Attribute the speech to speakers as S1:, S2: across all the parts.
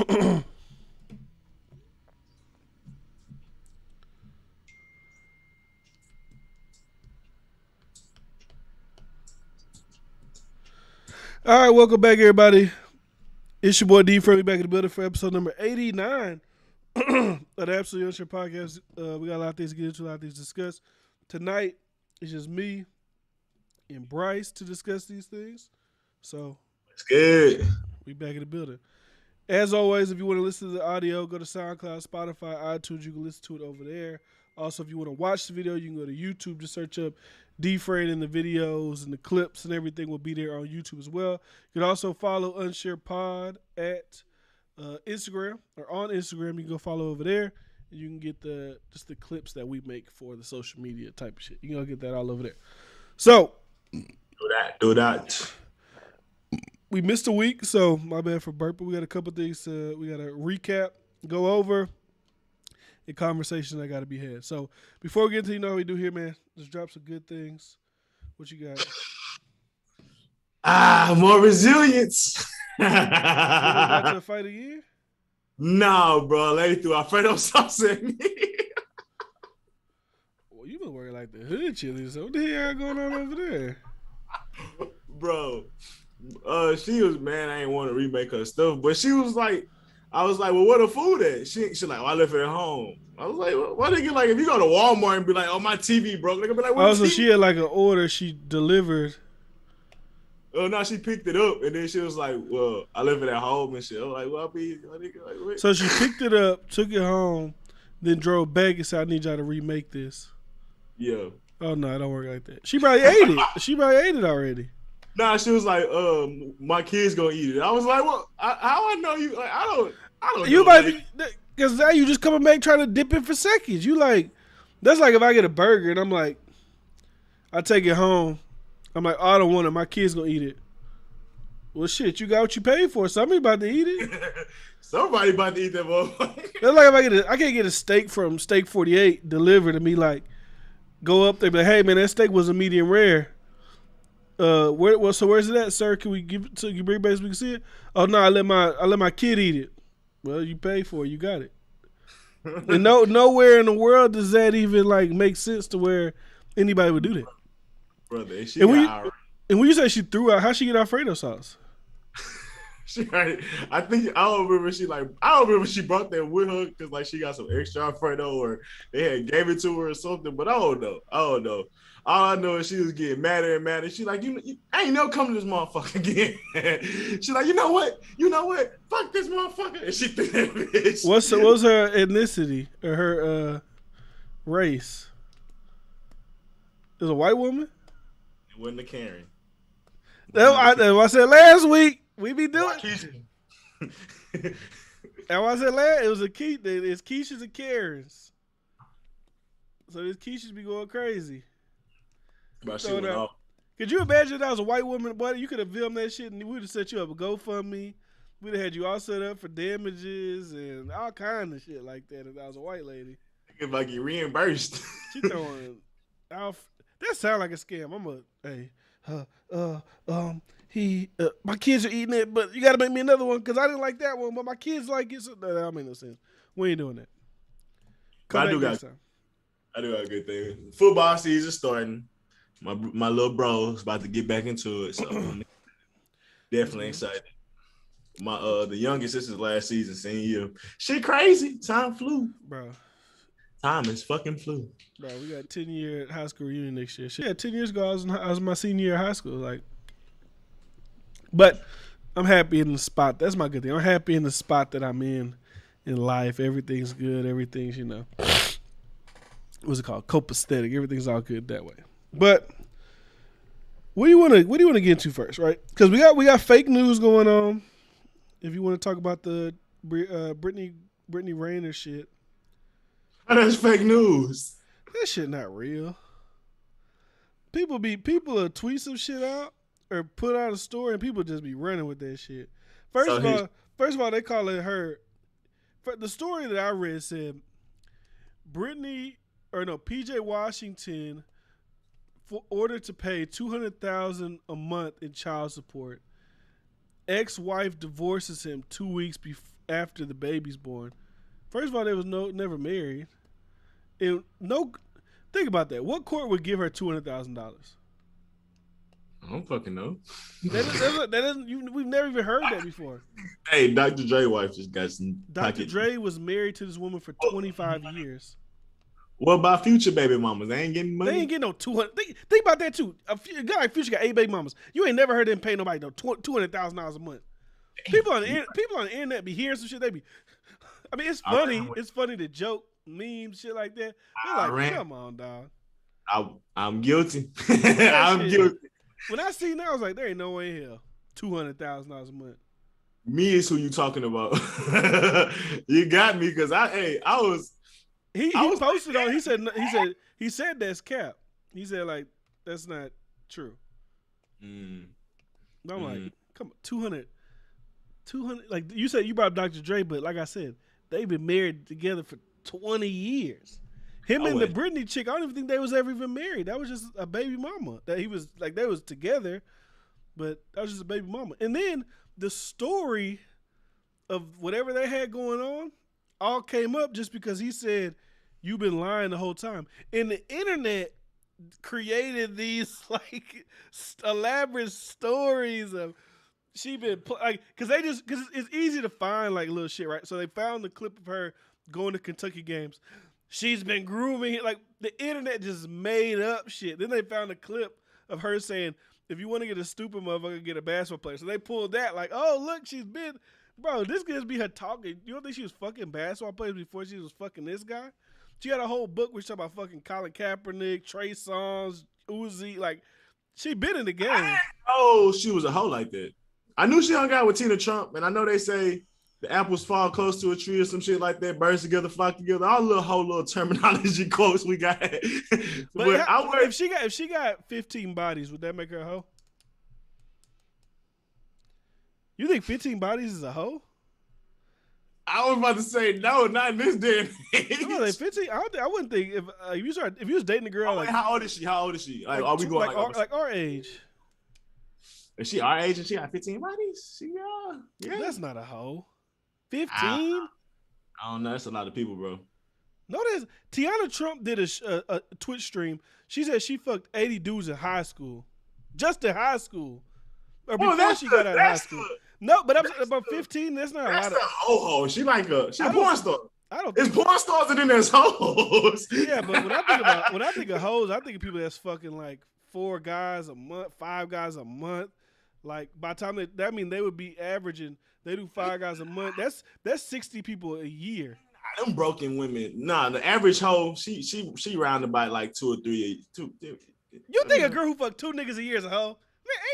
S1: All right, welcome back, everybody. It's your boy D Friendly back in the building for episode number 89 of the Absolutely Unsure Podcast. We got a lot of things to get into, a lot of things to discuss. Tonight, it's just me and Bryce to discuss these things. So,
S2: it's good.
S1: We back in the building. As always, if you want to listen to the audio, go to SoundCloud, Spotify, iTunes. You can listen to it over there. Also, if you want to watch the video, you can go to YouTube. Just search up D-Frame, and the videos and the clips and everything will be there on YouTube as well. You can also follow Unsure Pod at Instagram or on Instagram. You can go follow over there. And you can get the clips that we make for the social media type of shit. You can go get that all over there. So,
S2: do that.
S1: We missed a week, so my bad for burping. We got a couple things we got to recap, go over, and conversations that got to be had. So before we get into how we do here, man, just drop some good things. What you got?
S2: More resilience.
S1: Back to the fight again?
S2: No, bro. Lady threw Alfredo sauce at me.
S1: Well, you been working like the hood chili, so what the hell going on over there?
S2: Bro. She was, man, I ain't want to remake her stuff, but she was like, I was like, well, where the food at? She like, I left it at home. I was like, what they get? Like, if you go to Walmart and be like, oh, my TV broke, they gonna be like,
S1: oh, so she had like an order she delivered.
S2: Oh, no, she picked it up, and then she was like, well, I left it at home and shit. I was like, well, I'll be, like, wait.
S1: So she picked it up, took it home, then drove back and said, I need y'all to remake this.
S2: Yeah.
S1: Oh, no, it don't work like that. She probably ate it. She probably ate it already.
S2: Nah, she was like, my kids gonna eat it. I was like, well, how I know you? Like, I don't.
S1: You
S2: know,
S1: might, because now you just coming back trying to dip it for seconds. You like, that's like if I get a burger and I'm like, I take it home. I'm like, oh, I don't want it. My kids gonna eat it. Well, shit, you got what you paid for. Somebody about to eat it.
S2: Somebody about to eat that motherfucker.
S1: That's like if I can't get a steak from Steak 48 delivered to me. Like, go up there, and be like, hey man, that steak was a medium rare. So where's it at, sir? Can we give it to you? Bring it back so we can see it? Oh no, I let my kid eat it. Well, you pay for it, you got it. And nowhere in the world does that even like make sense to where anybody would do that.
S2: Brother,
S1: and when you say she threw out, how she get Alfredo sauce?
S2: I don't remember she brought that with her because like she got some extra Alfredo or they had gave it to her or something. But I don't know. All I know is she was getting madder and madder. She like, I ain't never come to this motherfucker again. She like, you know what? Fuck this motherfucker. And she threw that bitch.
S1: What's her ethnicity or her race? Is a white woman?
S2: It wasn't a Karen.
S1: That's what I said last week. We be doing. And what I said last, it was it's Keisha's and Karen's. So these Keishas be going crazy.
S2: But she went off.
S1: Could you imagine if that was a white woman, buddy? You could have filmed that shit and we would have set you up a GoFundMe. We'd have had you all set up for damages and all kind of shit like that if that was a white lady.
S2: If I get reimbursed.
S1: She throwing off. That sound like a scam. My kids are eating it, but you got to make me another one because I didn't like that one, but my kids like it. So that don't make no sense. We ain't doing that.
S2: I do got a good thing. Football season starting. My little bro's about to get back into it, so I'm definitely excited. The youngest, this is last season, senior year. She crazy. Time flew,
S1: bro.
S2: Time is fucking flew.
S1: Bro, we got 10-year high school reunion next year. Shit, yeah, 10 years ago, I was my senior year of high school. Like, but I'm happy in the spot. That's my good thing. I'm happy in the spot that I'm in life. Everything's good. Everything's, what's it called? Copacetic. Everything's all good that way. But what do you want to get into first, right? Because we got fake news going on. If you want to talk about the Brittany Rayner shit.
S2: That's fake news.
S1: That shit not real. People will tweet some shit out or put out a story and people just be running with that shit. First of all, they call it her. The story that I read said PJ Washington ordered to pay $200,000 a month in child support ex-wife divorces him 2 weeks after the baby's born. First of all, they was never married. And think about that. What court would give her $200,000?
S2: I don't fucking know.
S1: We've never even heard that before.
S2: Hey, Dr. Dre wife just got some.
S1: Dr. Dre was married to this woman for 25 years.
S2: What about future baby mamas? They ain't getting money.
S1: They ain't getting no 200. Think about that too. A guy like Future got 8 baby mamas. You ain't never heard them pay nobody no $200,000 a month. People on the internet be hearing some shit. They be. I mean, it's funny. It's funny to joke, memes, shit like that. They're like, come on, dog.
S2: I'm guilty. I'm guilty.
S1: When I seen that, I was like, there ain't no way in hell $200,000 a month.
S2: Me is who you talking about. You got me because I was.
S1: He posted on. He said that's cap. He said like that's not true. But I'm like, come on, 200. Like you said, you brought up Dr. Dre, but like I said, they've been married together for 20 years. Him and the Britney chick, I don't even think they was ever even married. That was just a baby mama. That he was like they was together, but that was just a baby mama. And then the story of whatever they had going on all came up just because he said you've been lying the whole time. And the internet created these like elaborate stories of she been like because it's easy to find like little shit, right? So they found the clip of her going to Kentucky games. She's been grooming, like the internet just made up shit. Then they found a clip of her saying, if you want to get a stupid motherfucker, get a basketball player. So they pulled that like, oh, look, she's been, bro, this could just be her talking. You don't think she was fucking basketball players before she was fucking this guy? She had a whole book where she talking about fucking Colin Kaepernick, Trey Songz, Uzi. Like, she been in the game.
S2: Oh, she was a hoe like that. I knew she hung out with Tina Trump, and I know they say the apples fall close to a tree or some shit like that. Birds together, flock together. All little terminology quotes we got. but
S1: if she got 15 bodies, would that make her a hoe? You think 15 bodies is a hoe?
S2: I was about to say no, not in this day and age.
S1: No, like 15. I wouldn't think if you was dating a girl like
S2: how old is she? Like are we going
S1: like our age?
S2: Is she our age and she got 15 bodies? Yeah.
S1: That's not a hoe. 15?
S2: I don't know. That's a lot of people, bro.
S1: Notice Tiana Trump did a Twitch stream. She said she fucked 80 dudes in high school. Just in high school. Or before she got out of high school. No, but about 15, that's not a lot of...
S2: That's a ho-ho. She's a porn star.
S1: I don't
S2: It's porn stars and then there's hoes.
S1: Yeah, but when I think of hoes, I think of people that's fucking like 4 guys a month, 5 guys a month. Like by the time that mean they would be averaging, they do 5 guys a month. That's 60 people a year.
S2: Them broken women. Nah, the average hoe, she round about like 2 or 3.
S1: You think a girl who fucked 2 niggas a year is a hoe?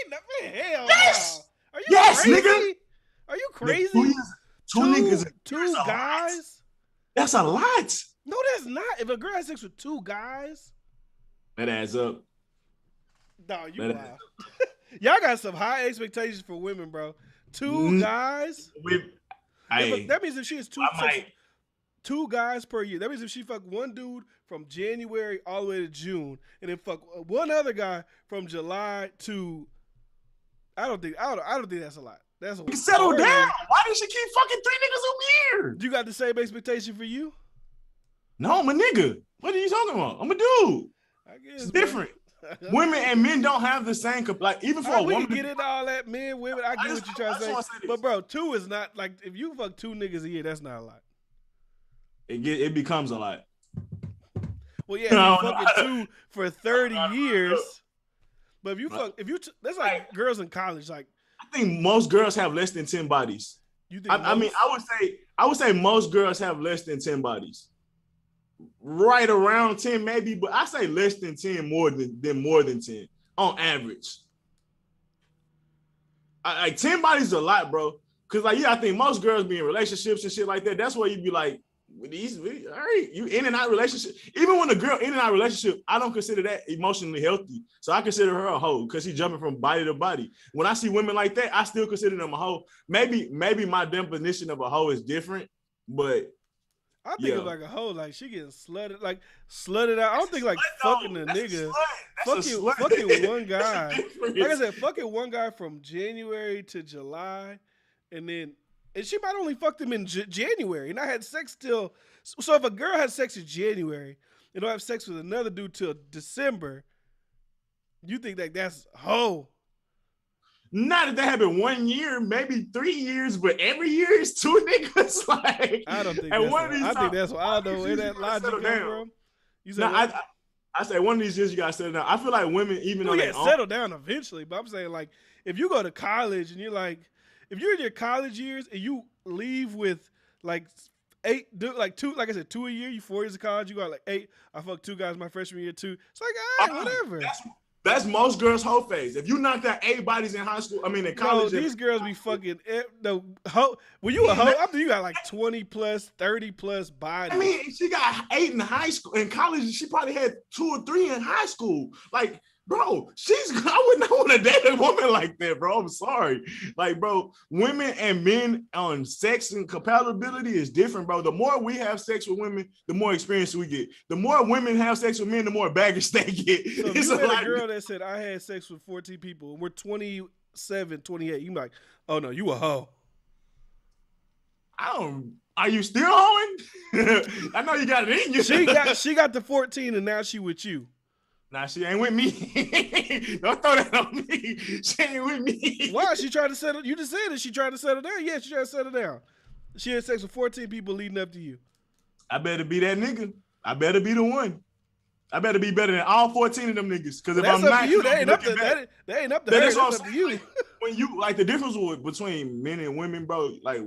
S1: Man, hell
S2: yes!
S1: No. Are you
S2: crazy?
S1: Nigga. Are you crazy?
S2: Two niggas.
S1: 2 guys?
S2: That's a lot.
S1: No, that's not. If a girl has sex with 2 guys,
S2: that adds up.
S1: No, you wild. Y'all got some high expectations for women, bro. 2 guys? That means if she has 2 guys per year. That means if she fuck one dude from January all the way to June, and then fuck one other guy from July to I don't think that's a lot. That's a
S2: settle down. Why does she keep fucking 3 niggas a year?
S1: You got the same expectation for you?
S2: No, I'm a nigga. What are you talking about? I'm a dude.
S1: I guess
S2: it's different. Women and men don't have the same like even for a woman.
S1: We can get into all that, men, women. I get what you're trying to say. But bro, 2 is not like if you fuck 2 niggas a year, that's not a lot.
S2: It becomes a lot.
S1: Well, yeah, you fucking 2 for 30 years. But if you that's like girls in college. Like
S2: I think most girls have less than 10 bodies.
S1: You think?
S2: I would say most girls have less than 10 bodies. Right around 10, maybe, but I say less than 10, more than 10 on average. Like 10 bodies is a lot, bro. Cause I think most girls be in relationships and shit like that. That's where you be like, all right, you in and out relationship. Even when a girl in and out relationship, I don't consider that emotionally healthy. So I consider her a hoe because she's jumping from body to body. When I see women like that, I still consider them a hoe. Maybe my definition of a hoe is different, but
S1: I think of like a hoe, like she getting slutted out. I don't think like fucking a nigga. Fucking one guy. Like I said, fucking one guy from January to July, and she might only fucked him in January, and I had sex till. So if a girl has sex in January and don't have sex with another dude till December, you think that's hoe?
S2: Not if that happened 1 year, maybe 3 years, but every year is two niggas. Like
S1: I don't think that's what I think that's what I don't know where that logic come from. You said
S2: I say one of these years you gotta settle down. I feel like women, even though they
S1: settle down eventually, but I'm saying like if you go to college and you're like, if you're in your college years and you leave with like 8, like 2, like I said, 2 a year, you 4 years of college, you got like 8. I fucked 2 guys my freshman year too. It's like, all right, whatever.
S2: That's most girls' whole phase. If you knocked out 8 bodies in high school, in college.
S1: No, these girls be fucking when you a hoe, I think you got like 20 plus, 30 plus bodies.
S2: She got 8 in high school. In college, she probably had 2 or 3 in high school. Like, bro, I would not want to date a woman like that, bro. I'm sorry. Like, bro, women and men on sex and compatibility is different, bro. The more we have sex with women, the more experience we get. The more women have sex with men, the more baggage they get.
S1: So if you had a girl that said, I had sex with 14 people, and we're 27, 28, you like, oh no, you a hoe.
S2: Are you still hoeing? I know you got it in you.
S1: She got the 14 and now she with you.
S2: Nah, she ain't with me. Don't throw that on me. She ain't with me.
S1: Why? She tried to settle. You just said it. She tried to settle down. Yeah, she tried to settle down. She had sex with 14 people leading up to you.
S2: I better be that nigga. I better be the one. I better be better than all 14 of them niggas. Because if I'm not,
S1: to you. They ain't up to her. That's up to you.
S2: When you like the difference between men and women, bro. Like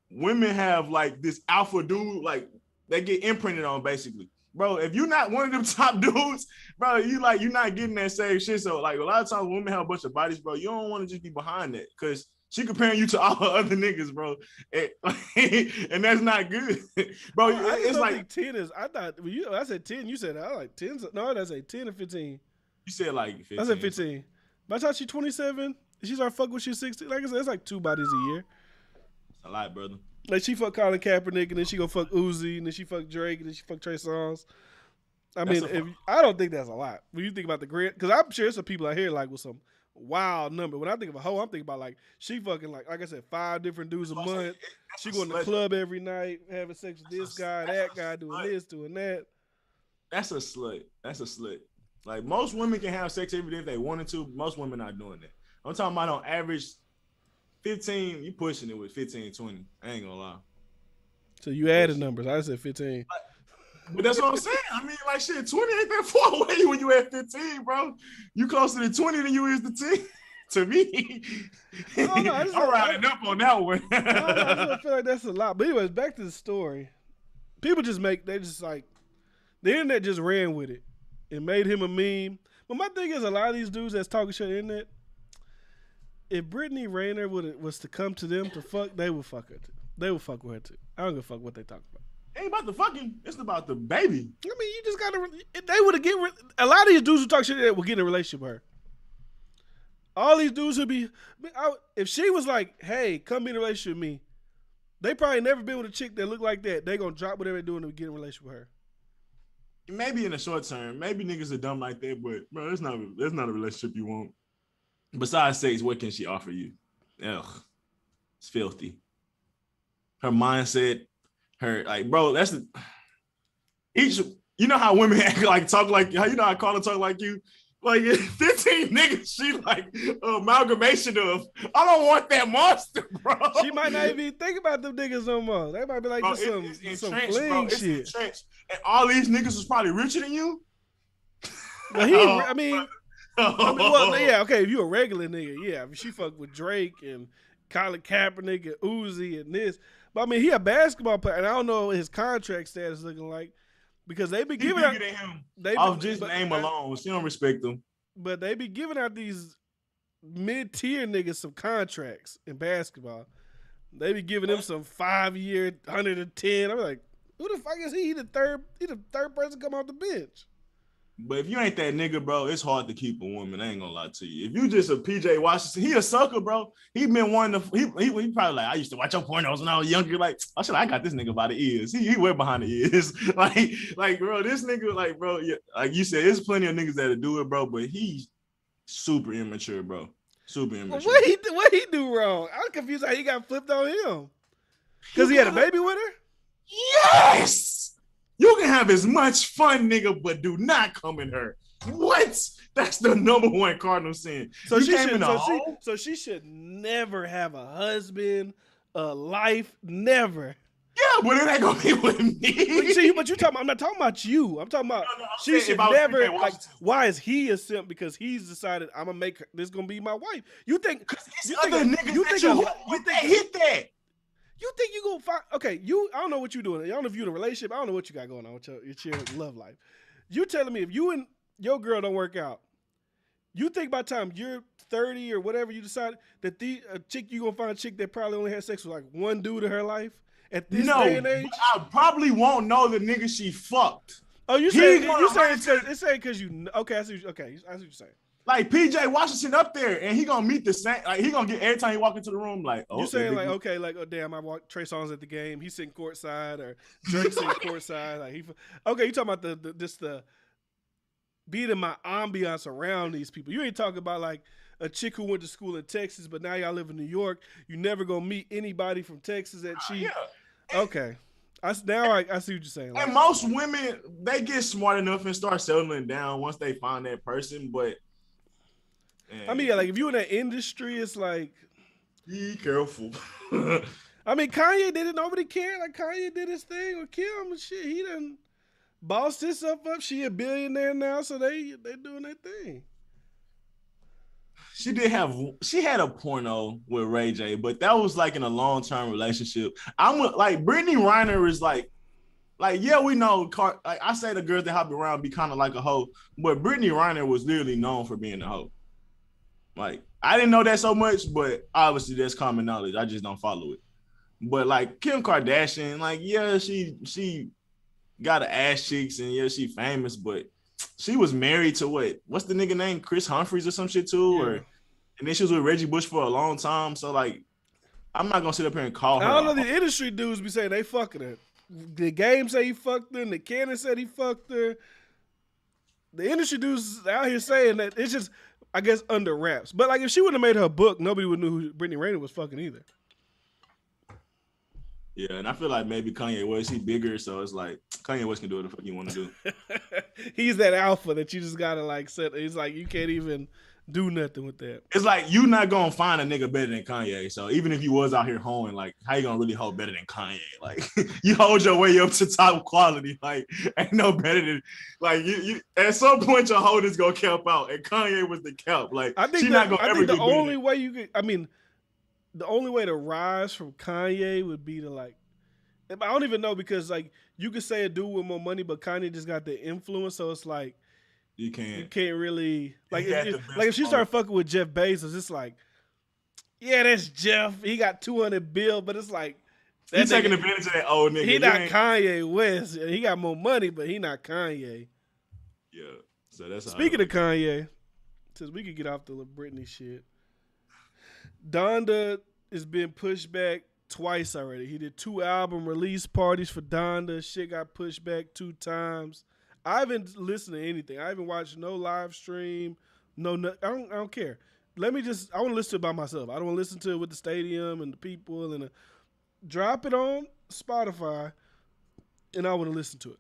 S2: women have like this alpha dude, like they get imprinted on basically. Bro, if you're not one of them top dudes, bro, you're not getting that same shit. So like a lot of times women have a bunch of bodies, bro. You don't want to just be behind that because she comparing you to all the other niggas, bro. And that's not good. Bro, it's like
S1: 10 is, I thought I said 10, you said I like 10. No, that's like 10 or 15.
S2: You said like 15.
S1: I said 15. By the time she's 27, she started fucking with you 16. Like I said, it's like 2 bodies a year.
S2: That's a lot, brother.
S1: Like she fuck Colin Kaepernick and then she go fuck Uzi and then she fuck Drake and then she fuck Trey Songz. I mean, I don't think that's a lot. When you think about the grand, because I'm sure some people out here like with some wild number. When I think of a hoe, I'm thinking about like she fucking like I said, 5 different dudes a month. She going to the club every night, having sex with this guy, that guy, doing this, doing that.
S2: That's a slut. Like most women can have sex every day if they wanted to. Most women not doing that. I'm talking about on average 15, you pushing it with 15, 20. I ain't gonna lie.
S1: So you added numbers. I said 15.
S2: But that's what I'm saying. I mean, like shit, 20 ain't that far away when you at 15, bro. You closer to 20 than you is to 10. To me. I'm riding up on that one.
S1: I feel like that's a lot. But anyways, back to the story. People just the internet just ran with it. It made him a meme. But my thing is, a lot of these dudes that's talking shit on the internet, if Brittany Rayner was to come to them to fuck, they would fuck her too. They would fuck with her too. I don't give a fuck what they talk about.
S2: It ain't about the fucking. It's about the baby.
S1: I mean, you just gotta. They would have a lot of these dudes who talk shit will get in a relationship with her. All these dudes would be. If she was like, "Hey, come be in a relationship with me," they probably never been with a chick that look like that. They gonna drop whatever they're doing to get in a relationship with her.
S2: Maybe in the short term, maybe niggas are dumb like that, but bro, that's not a relationship you want. Besides sex, what can she offer you? Ugh, it's filthy. Her mindset, bro, that's you know how women act like talk like, how you know how Carla talk like you? Like 15 niggas, she like amalgamation of, I don't want that monster, bro.
S1: She might not even think about them niggas no more. They might be like, bro, some fling shit.
S2: And all these niggas was probably richer than you?
S1: Well, if you a regular nigga, yeah. I mean, she fucked with Drake and Colin Kaepernick and Uzi and this. But I mean, he a basketball player, and I don't know what his contract status looking like because they be giving out
S2: him. Off just name alone, she don't respect them.
S1: But they be giving out these mid-tier niggas some contracts in basketball. They be giving them some 5-year, 110. I'm like, who the fuck is he? He the third person come off the bench.
S2: But if you ain't that nigga, bro, it's hard to keep a woman. I ain't gonna lie to you. If you just a PJ Washington, he a sucker, bro. He been wanting to. He probably like, I used to watch your pornos when I was younger. Like, oh shit, I got this nigga by the ears. He way behind the ears. like, bro, this nigga, like, bro, yeah, like you said, there's plenty of niggas that'll do it, bro. But he's super immature, bro. Super immature.
S1: What he do wrong? I'm confused how he got flipped on him. Because he had a baby with her?
S2: Yes. You can have as much fun, nigga, but do not come in her. What? That's the number one cardinal sin.
S1: So she should never have a husband, a life, never.
S2: Yeah, but it ain't gonna be with me.
S1: But you talking? I'm not talking about you. I'm talking about she should never. Like, why is he a simp? Because he's decided I'm gonna make this gonna be my wife. You think? You think
S2: hit that?
S1: You think you gonna find? Okay, I don't know what you're doing. I don't know if you're in a relationship. I don't know what you got going on with your love life. You telling me if you and your girl don't work out, you think by the time you're 30 or whatever, you decide that a chick you gonna find a chick that probably only had sex with like one dude in her life at this day and age?
S2: I probably won't know the nigga she fucked.
S1: Oh, you saying it's saying because you okay? I see what you're saying.
S2: Like PJ Washington up there, and he gonna meet the same. Like he gonna get every time he walk into the room. Like, oh,
S1: you saying like, okay, like, oh damn, I walked Trey Songz at the game. He's sitting courtside, or Drake's sitting courtside. Like okay, you talking about the being in my ambiance around these people. You ain't talking about like a chick who went to school in Texas, but now y'all live in New York. You never gonna meet anybody from Texas that she. Yeah. Okay. I see what you're saying. Like,
S2: and most women, they get smart enough and start settling down once they find that person, but.
S1: I mean, yeah, like if you in that industry, it's like
S2: be careful.
S1: I mean, Kanye didn't nobody care. Like Kanye did his thing with Kim and shit. He done bossed himself up. She a billionaire now, so they doing their thing.
S2: She had a porno with Ray J, but that was like in a long-term relationship. Like Brittany Renner is like yeah, we know. Like I say, the girls that hop around be kind of like a hoe, but Brittany Renner was literally known for being a hoe. Like, I didn't know that so much, but obviously that's common knowledge. I just don't follow it. But like Kim Kardashian, like, yeah, she got an ass cheeks and yeah, she famous, but she was married to what's the nigga name? Chris Humphries or some shit too? Yeah. And then she was with Reggie Bush for a long time. So like, I'm not gonna sit up here and call her.
S1: I don't know, the industry dudes be saying they fucking her. The Game say he fucked her, and the Cannon said he fucked her. The industry dudes out here saying that it's just, I guess, under wraps. But like, if she wouldn't have made her book, nobody would know who Brittany Renner was fucking either.
S2: Yeah, and I feel like maybe Kanye West, he bigger, so it's like Kanye West can do what the fuck you want to do.
S1: He's that alpha that you just gotta like set. He's like, you can't even do nothing with that.
S2: It's like you not gonna find a nigga better than Kanye. So even if you was out here hoeing, like, how you gonna really hold better than Kanye? Like, you hold your way up to top quality. Like, ain't no better than, like, you at some point your hold is gonna cap out, and Kanye was the cap. Like,
S1: I think the only way you could, I mean, the only way to rise from Kanye would be to like, I don't even know, because like you could say a dude with more money, but Kanye just got the influence, so it's like you can't really like if she started fucking with Jeff Bezos, it's like, yeah, that's Jeff. He got 200 bill, but it's like
S2: he's taking advantage of that old nigga.
S1: He not Kanye West. He got more money, but he not Kanye.
S2: Yeah. So that's
S1: speaking of Kanye, since we could get off the Britney shit. Donda is being pushed back twice already. He did 2 album release parties for Donda. Shit got pushed back 2 times. I haven't listened to anything. I haven't watched no live stream. I don't care. I want to listen to it by myself. I don't want to listen to it with the stadium and the people and drop it on Spotify, and I want to listen to it.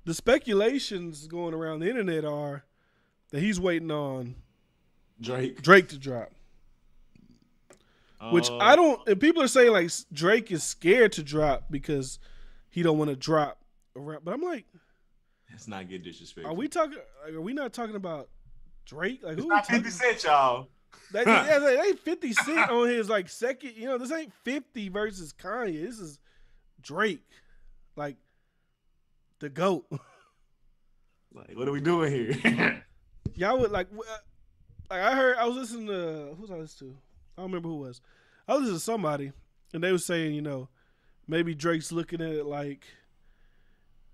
S1: The speculations going around the internet are that he's waiting on Drake to drop. Which I don't, and people are saying like Drake is scared to drop because he don't want to drop around. But I'm like,
S2: let's not get disrespectful.
S1: Are we not talking about Drake? Like,
S2: it's not 50 Cent, y'all.
S1: That ain't 50 Cent on his like second. You know, this ain't 50 versus Kanye. This is Drake, like the GOAT.
S2: Like, what are we doing here?
S1: Y'all would like I was listening to, who's I listening to? I don't remember who it was. I listened to somebody, and they were saying, you know, maybe Drake's looking at it like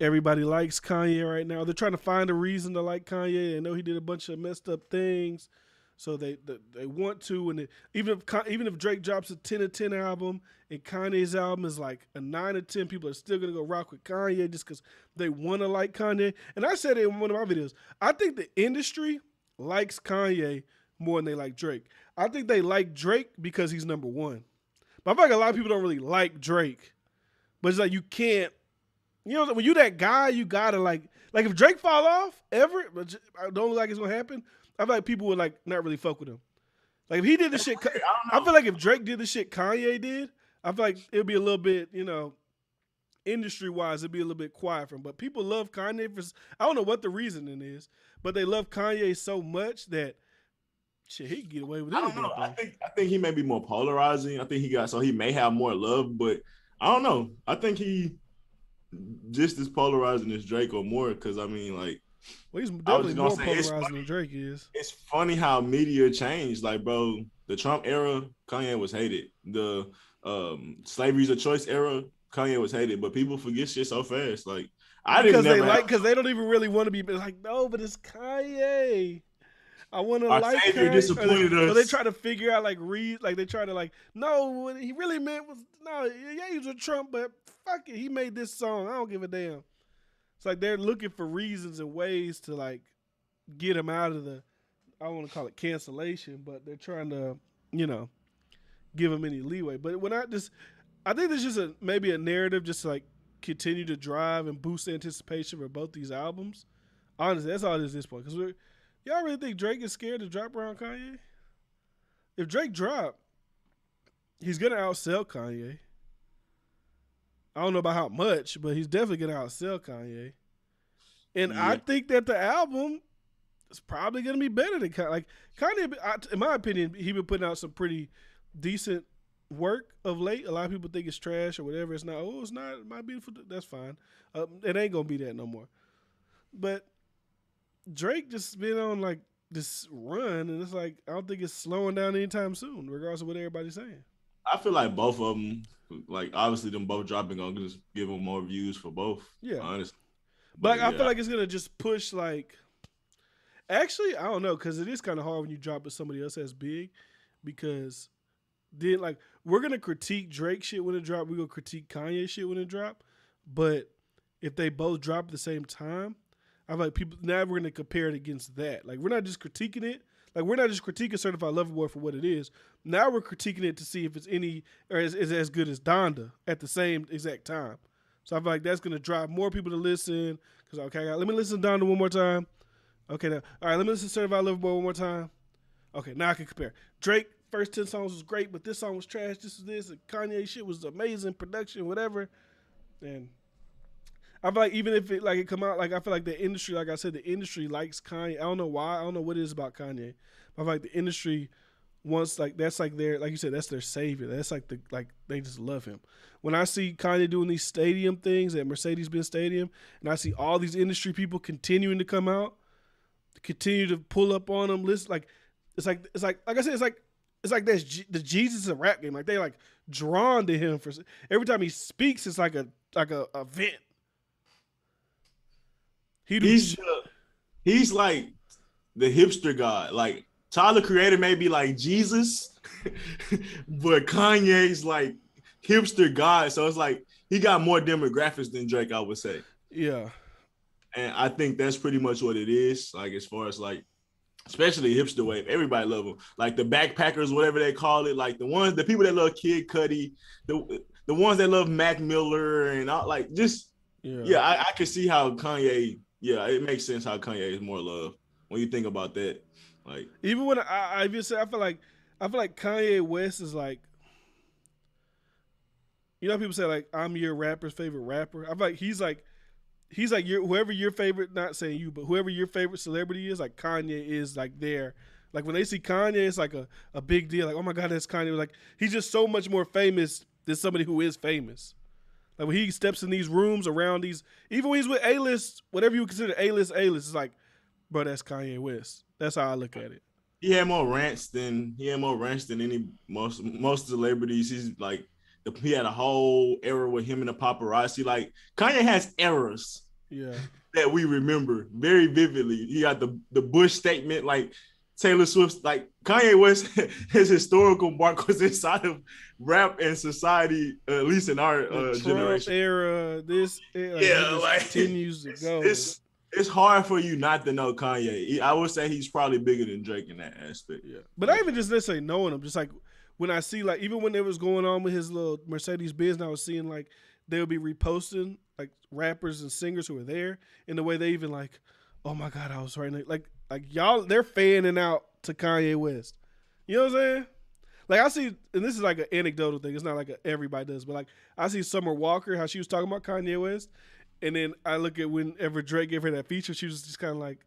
S1: Everybody likes Kanye right now. They're trying to find a reason to like Kanye. They know he did a bunch of messed up things, so they want to. And even if Drake drops a 10 of 10 album and Kanye's album is like a 9 of 10, people are still gonna go rock with Kanye just because they want to like Kanye. And I said it in one of my videos. I think the industry likes Kanye more than they like Drake. I think they like Drake because he's number one. But I feel like a lot of people don't really like Drake. But it's like you can't. You know, when you that guy, you gotta like if Drake fall off ever, but I don't look like it's gonna happen. I feel like people would like not really fuck with him. Like if he did the shit, I feel like if Drake did the shit Kanye did, I feel like it'd be a little bit, industry wise, it'd be a little bit quiet for him. But people love Kanye for I don't know what the reasoning is, but they love Kanye so much that shit he can get away with anything.
S2: I don't know. I think he may be more polarizing. I think he may have more love, but I don't know. I think he just as polarizing as Drake or more, because I mean, like,
S1: well, he's definitely more polarizing than Drake is.
S2: It's funny how media changed. Like, bro, the Trump era, Kanye was hated. The slavery's a choice era, Kanye was hated. But people forget shit so fast. Like, because
S1: they don't even really want to be like, no, but it's Kanye. I want to like
S2: Savior disappointed us.
S1: So they try to figure out they try to no, what he really meant was he was a Trump, but fuck it, he made this song. I don't give a damn. It's like they're looking for reasons and ways to get him out of the, I don't want to call it cancellation, but they're trying to, give him any leeway. But I think there's just maybe a narrative just to continue to drive and boost anticipation for both these albums. Honestly, that's all it is at this point. Because y'all really think Drake is scared to drop around Kanye? If Drake drop, he's gonna outsell Kanye. I don't know about how much, but he's definitely gonna outsell Kanye. And I think that the album is probably gonna be better than Kanye. Kanye, in my opinion, he's been putting out some pretty decent work of late. A lot of people think it's trash or whatever. It's not. Oh, it's not My Beautiful. That's fine. It ain't gonna be that no more. But Drake just been on this run, and it's I don't think it's slowing down anytime soon, regardless of what everybody's saying.
S2: I feel like both of them, obviously them both dropping, gonna just give them more views for both. Yeah, honestly.
S1: But I feel like it's gonna just push Actually, I don't know, because it is kind of hard when you drop with somebody else as big, because then we're gonna critique Drake shit when it drop, we're gonna critique Kanye shit when it drop, but if they both drop at the same time, I feel like people now we're gonna compare it against that. We're not just critiquing it. We're not just critiquing Certified Lover Boy for what it is. Now we're critiquing it to see if it's any or is as good as Donda at the same exact time. So I feel like that's gonna drive more people to listen. Because let me listen to Donda one more time. Okay, now all right, let me listen to Certified Lover Boy one more time. Okay, now I can compare. Drake first 10 songs was great, but this song was trash. This is this. And Kanye shit was amazing production, whatever. And I feel like even if it come out, I feel like the industry, like I said, the industry likes Kanye. I don't know why. I don't know what it is about Kanye. But I feel like the industry wants that's their, like you said, that's their savior. That's they just love him. When I see Kanye doing these stadium things at Mercedes-Benz Stadium, and I see all these industry people continuing to come out, continue to pull up on him, listen, it's like I said, it's like that's the Jesus of rap game. They drawn to him for every time he speaks. It's like a event.
S2: He's like the hipster god. Tyler Creator may be like Jesus, but Kanye's hipster god. So it's he got more demographics than Drake, I would say.
S1: Yeah.
S2: And I think that's pretty much what it is. As far as especially hipster wave, everybody love them. The backpackers, whatever they call it. The people that love Kid Cudi, the ones that love Mac Miller and all, I can see how Kanye. Yeah, it makes sense how Kanye is more loved when you think about that.
S1: Even when I even say I feel like Kanye West is people say I'm your rapper's favorite rapper. I feel like he's whoever your favorite, not saying you, but whoever your favorite celebrity is, Kanye is there. When they see Kanye, it's a big deal. Oh my God, that's Kanye. He's just so much more famous than somebody who is famous. When he steps in these rooms around these, even when he's with A-list, whatever you consider A-list, it's bro, that's Kanye West. That's how I look at it.
S2: He had more rants than any most celebrities. He had a whole era with him and the paparazzi. Kanye has eras.
S1: Yeah.
S2: That we remember very vividly. He got the Bush statement, like Taylor Swift, like Kanye West, his historical mark was inside of rap and society, at least in our
S1: The Trump
S2: generation.
S1: era, this era,
S2: Yeah,
S1: it
S2: like
S1: continues to go.
S2: It's hard for you not to know Kanye. I would say he's probably bigger than Drake in that aspect.
S1: Yeah, but I even just necessarily knowing him, just like when I see like even when it was going on with his little Mercedes Benz, I was seeing like they would be reposting like rappers and singers who were there, in the way they even like, oh my god, I was right there. Like y'all, they're fanning out to Kanye West. You know what I'm saying? Like I see, and this is like an anecdotal thing. It's not like everybody does, but like I see Summer Walker, how she was talking about Kanye West, and then I look at whenever Drake gave her that feature, she was just kind of like,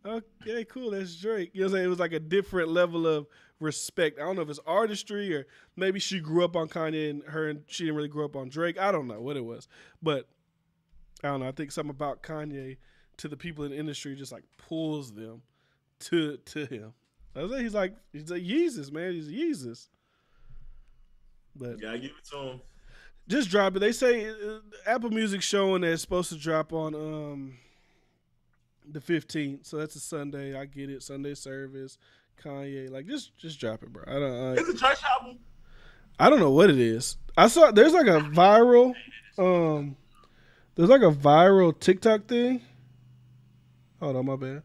S1: okay, cool, that's Drake. You know what I'm saying? It was like a different level of respect. I don't know if it's artistry or maybe she grew up on Kanye and she didn't really grow up on Drake. I don't know what it was, but I don't know. I think something about Kanye to the people in the industry just like pulls them to him. I was like, he's a Yeezus, man. He's a Yeezus. But
S2: yeah, I give it to him.
S1: Just drop it. They say Apple Music showing that it's supposed to drop on the 15th, so that's a Sunday. I get it. Sunday service. Kanye, like just drop it, bro.
S2: It's a church album.
S1: I don't know what it is. I saw there's like a viral TikTok thing. Hold on, my bad.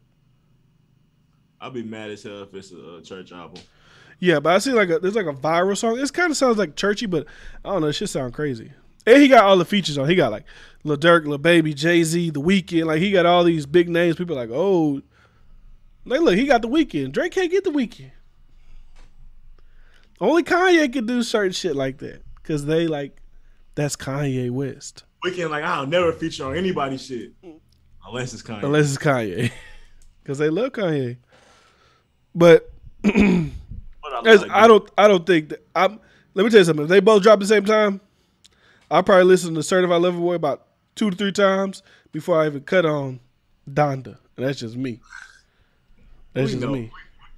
S2: I'll be mad as hell if it's a church album.
S1: Yeah, but I see there's like a viral song. It kind of sounds like churchy, but I don't know. It should sound crazy. And he got all the features on. He got like Lil Durk, Lil Baby, Jay-Z, The Weeknd. Like he got all these big names. People are like, oh, like look, he got The Weeknd. Drake can't get The Weeknd. Only Kanye can do certain shit like that because that's Kanye West.
S2: Weeknd, like I'll never feature on anybody's shit unless it's Kanye.
S1: Unless it's Kanye, because they love Kanye. But I don't think that let me tell you something. If they both drop at the same time, I'll probably listen to Certified Lover Boy about 2 to 3 times before I even cut on Donda. And that's just me. That's just me.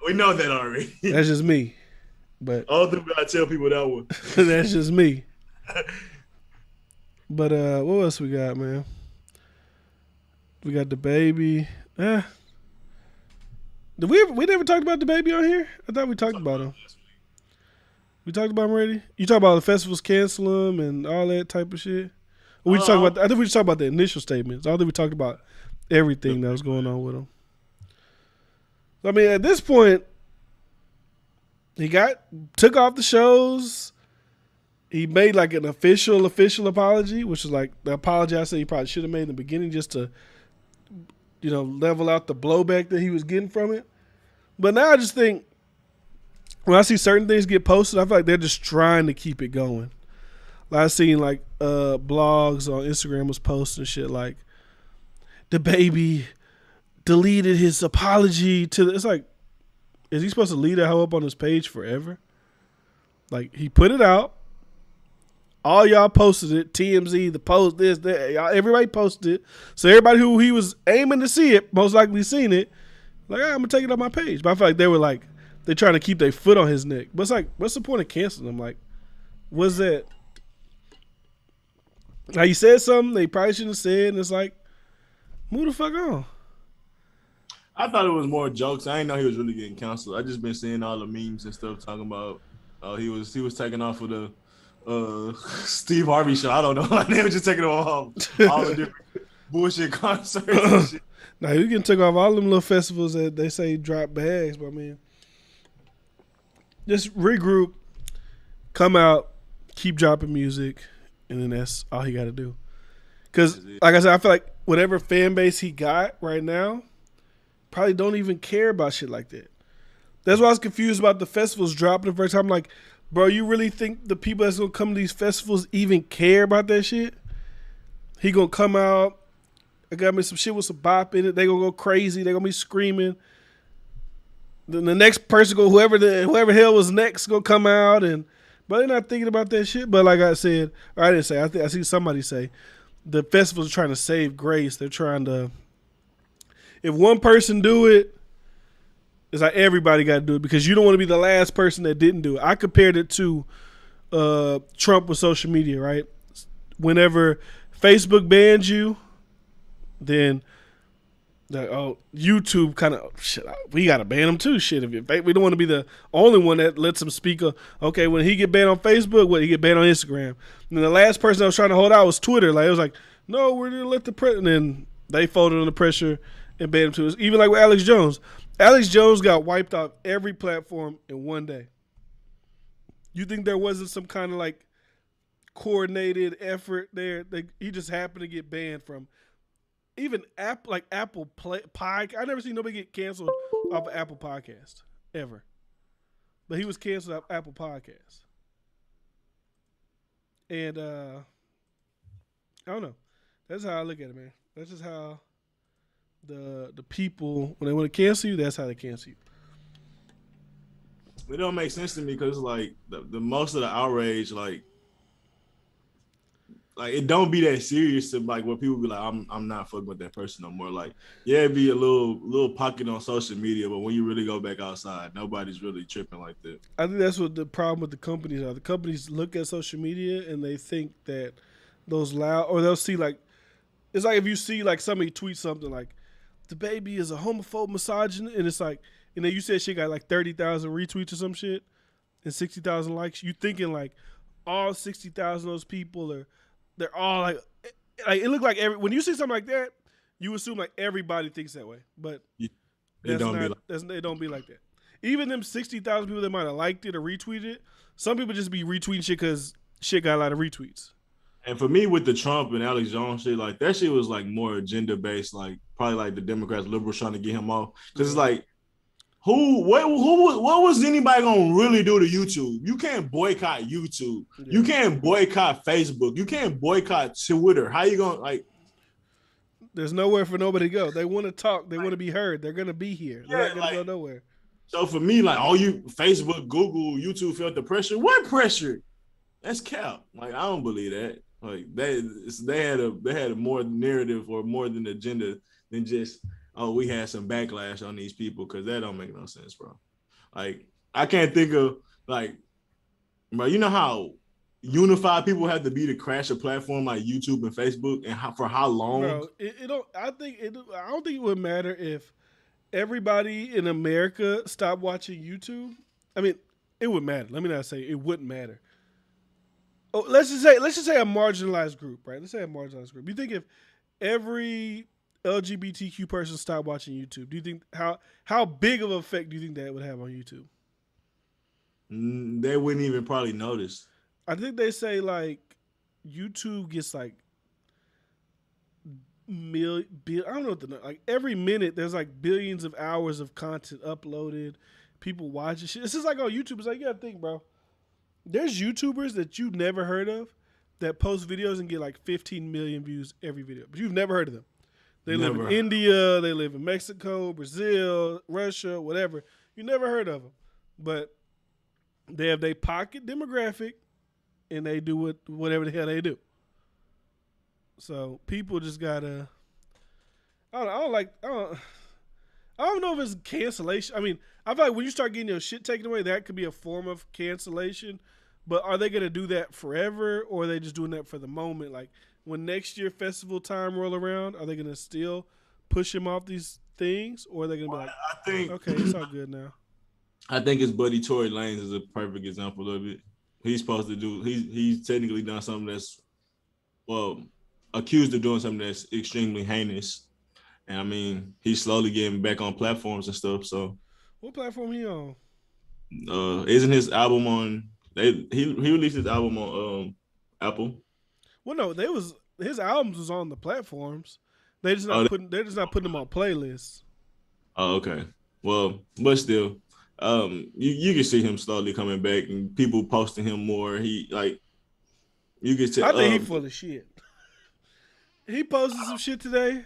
S2: We know that already.
S1: That's just me. But
S2: I don't think we gotta tell people that one.
S1: That's just me. But what else we got, man? We got the baby. We never talked about the baby on here? I thought we talked about him. We talked about him already? You talk about the festivals cancel them and all that type of shit? Or I think we just talked about the initial statements. I don't think we talked about everything that was going on with him. I mean, at this point, he took off the shows. He made like an official apology, which is like the apology I said he probably should have made in the beginning just to, level out the blowback that he was getting from it. But now I just think when I see certain things get posted, I feel like they're just trying to keep it going. Like I seen like blogs on Instagram was posting shit like the baby deleted his apology it's like, is he supposed to leave that hoe up on his page forever? Like he put it out. All y'all posted it. TMZ, the Post, this, that. Everybody posted it. So everybody who he was aiming to see it, most likely seen it. Like, I'm going to take it off my page. But I feel like they were like, they're trying to keep their foot on his neck. But it's like, what's the point of canceling him? Like, what's that? Now, you said something they probably shouldn't have said. And it's like, move the fuck on.
S2: I thought it was more jokes. I didn't know he was really getting canceled. I just been seeing all the memes and stuff talking about he was taking off of the Steve Harvey show. I don't know. They were just taking off all the different bullshit concerts and shit.
S1: Now you can take off all them little festivals that they say drop bags, but I mean, just regroup, come out, keep dropping music, and then that's all he got to do. Because, like I said, I feel like whatever fan base he got right now probably don't even care about shit like that. That's why I was confused about the festivals dropping the first time. I'm like, bro, you really think the people that's going to come to these festivals even care about that shit? He going to come out, I got me some shit with some bop in it. They going to go crazy. They going to be screaming. Then the next person, whoever hell was next, going to come out. But they're not thinking about that shit. But like I said, or I didn't say, I see somebody say, the festivals are trying to save grace. They're trying to, if one person do it, it's like everybody got to do it because you don't want to be the last person that didn't do it. I compared it to Trump with social media, right? Whenever Facebook banned you Then YouTube kind of shit. We gotta ban him too. Shit, if we don't want to be the only one that lets him speak. Okay, when he get banned on Facebook, he get banned on Instagram. And then the last person that was trying to hold out was Twitter. Like it was like, no, we're gonna let the president. And then they folded under pressure and banned him too. Even like with Alex Jones. Alex Jones got wiped off every platform in one day. You think there wasn't some kind of like coordinated effort there? He just happened to get banned from. Even Apple Pie. I never seen nobody get canceled off of Apple Podcast ever, but he was canceled off Apple Podcast. And I don't know. That's how I look at it, man. That's just how the people, when they want to cancel you, that's how they cancel you.
S2: It don't make sense to me because like the most of the outrage, like it don't be that serious to like where people be like, I'm not fucking with that person no more. Like, yeah, it'd be a little pocket on social media, but when you really go back outside, nobody's really tripping like that.
S1: I think that's what the problem with the companies are. The companies look at social media and they think that those loud, or they'll see like, it's like if you see like somebody tweet something like, the baby is a homophobe misogynist, and it's like, and then you said she got like 30,000 retweets or some shit and 60,000 likes. You thinking like all 60,000 of those people they're all like it looked like when you see something like that, you assume like everybody thinks that way, but it don't be like that. Even them 60,000 people that might have liked it or retweeted it, some people just be retweeting shit because shit got a lot of retweets.
S2: And for me, with the Trump and Alex Jones shit, like that shit was like more agenda based, like probably like the Democrats, liberals trying to get him off. Because it's like, what was anybody gonna really do to YouTube? You can't boycott YouTube. Yeah. You can't boycott Facebook. You can't boycott Twitter. How you gonna like?
S1: There's nowhere for nobody to go. They want to talk. They want to be heard. They're gonna be here. They're not gonna go nowhere.
S2: So for me, like, you Facebook, Google, YouTube felt the pressure. What pressure? That's cap. Like I don't believe that. Like they had a more narrative or more than agenda than just. Oh, we had some backlash on these people because that don't make no sense, bro. Like, I can't think of, like, bro, you know how unified people have to be to crash a platform like YouTube and Facebook, and for how long?
S1: Bro, I don't think it would matter if everybody in America stopped watching YouTube. I mean, it would matter. Let me not say it wouldn't matter. Oh, let's just say a marginalized group, right? Let's say a marginalized group. You think if every LGBTQ person stopped watching YouTube, do you think how big of an effect do you think that would have on YouTube?
S2: They wouldn't even probably notice.
S1: I think they say like YouTube gets like I don't know what like every minute there's like billions of hours of content uploaded, people watching shit. It's just like on YouTube. It's like, you gotta think, bro. There's YouTubers that you've never heard of that post videos and get like 15 million views every video, but you've never heard of them. They live in India, they live in Mexico, Brazil, Russia, whatever. You never heard of them. But they have their pocket demographic, and they do whatever the hell they do. So people just gotta. I don't know if it's cancellation. I mean, I feel like when you start getting your shit taken away, that could be a form of cancellation. But are they gonna do that forever, or are they just doing that for the moment? Like, when next year festival time roll around, are they gonna still push him off these things, or are they gonna be like, I think, okay, it's all good now?
S2: I think his buddy Tory Lanez is a perfect example of it. He's supposed to do. He's technically done something that's, accused of doing something that's extremely heinous, and I mean, he's slowly getting back on platforms and stuff. So,
S1: what platform he on?
S2: Isn't his album on? He released his album on Apple.
S1: Well, no, his albums was on the platforms. They're just not putting them on playlists.
S2: Oh, okay. Well, but still, you can see him slowly coming back and people posting him more. He like, you can tell.
S1: I think he full of shit. He posted some shit today.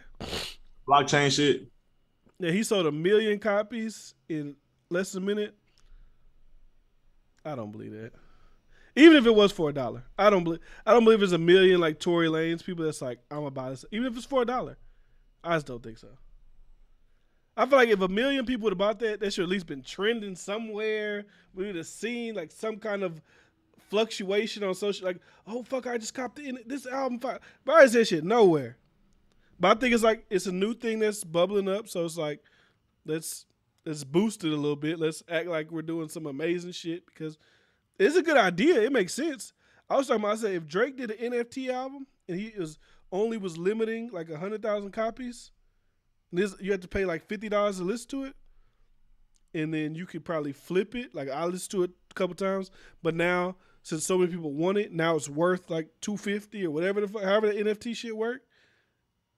S2: Blockchain shit.
S1: Yeah, he sold 1 million copies in less than a minute. I don't believe that. Even if it was for $1, I don't believe it's 1 million like Tory Lanez people that's like, I'm gonna buy this. Even if it's for $1, I just don't think so. I feel like if 1 million people would have bought that should at least been trending somewhere. We would have seen like some kind of fluctuation on social. Like, oh fuck, I just copped this album. Why is that shit nowhere? But I think it's like it's a new thing that's bubbling up. So it's like let's boost it a little bit. Let's act like we're doing some amazing shit because it's a good idea. It makes sense. I was talking about, I said, if Drake did an NFT album and he was limiting like 100,000 copies, you have to pay like $50 to listen to it, and then you could probably flip it. Like I listened to it a couple times, but now since so many people want it, now it's worth like $250 or whatever however the NFT shit work.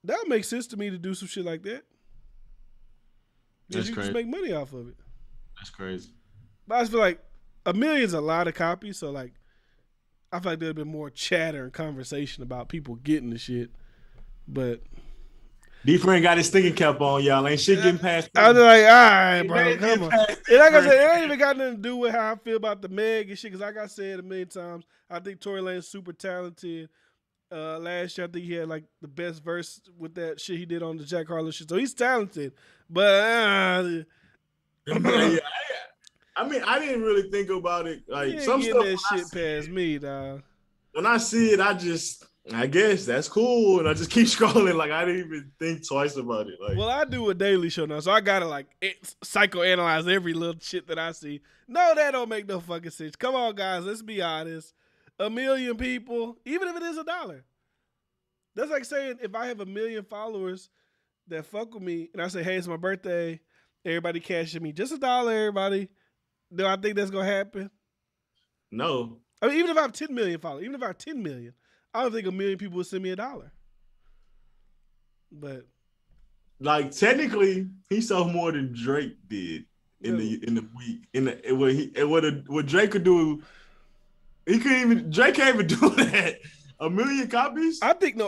S1: That would make sense to me to do some shit like that. Because you can just make money off of it.
S2: That's crazy.
S1: But I just feel like $1 million's a lot of copies, so like I feel like there'd been more chatter and conversation about people getting the shit. But
S2: D-Friend got his thinking cap on, y'all. Ain't shit getting past.
S1: I was like, all right, bro, come on. And like I said, it ain't even got nothing to do with how I feel about the Meg and shit. Because like I said a million times, I think Tory Lane's super talented. Last year, I think he had like the best verse with that shit he did on the Jack Harlow shit. So he's talented, but
S2: yeah, I mean, I didn't really think about it. Like some stuff
S1: that shit past me, dog.
S2: When I see it, I guess that's cool, and I just keep scrolling. Like I didn't even think twice about it. Like,
S1: well, I do a daily show now, so I gotta like psychoanalyze every little shit that I see. No, that don't make no fucking sense. Come on, guys, let's be honest. 1 million people, even if it is $1. That's like saying if I have 1 million followers that fuck with me and I say, hey, it's my birthday, everybody cashing me just $1, everybody. Do I think that's gonna happen?
S2: No.
S1: I mean, even if I have 10 million followers, even if I have 10 million, I don't think 1 million people would send me $1. But
S2: like technically, he sold more than Drake did in the week. What Drake could do. Drake can't even do that. 1 million copies?
S1: I think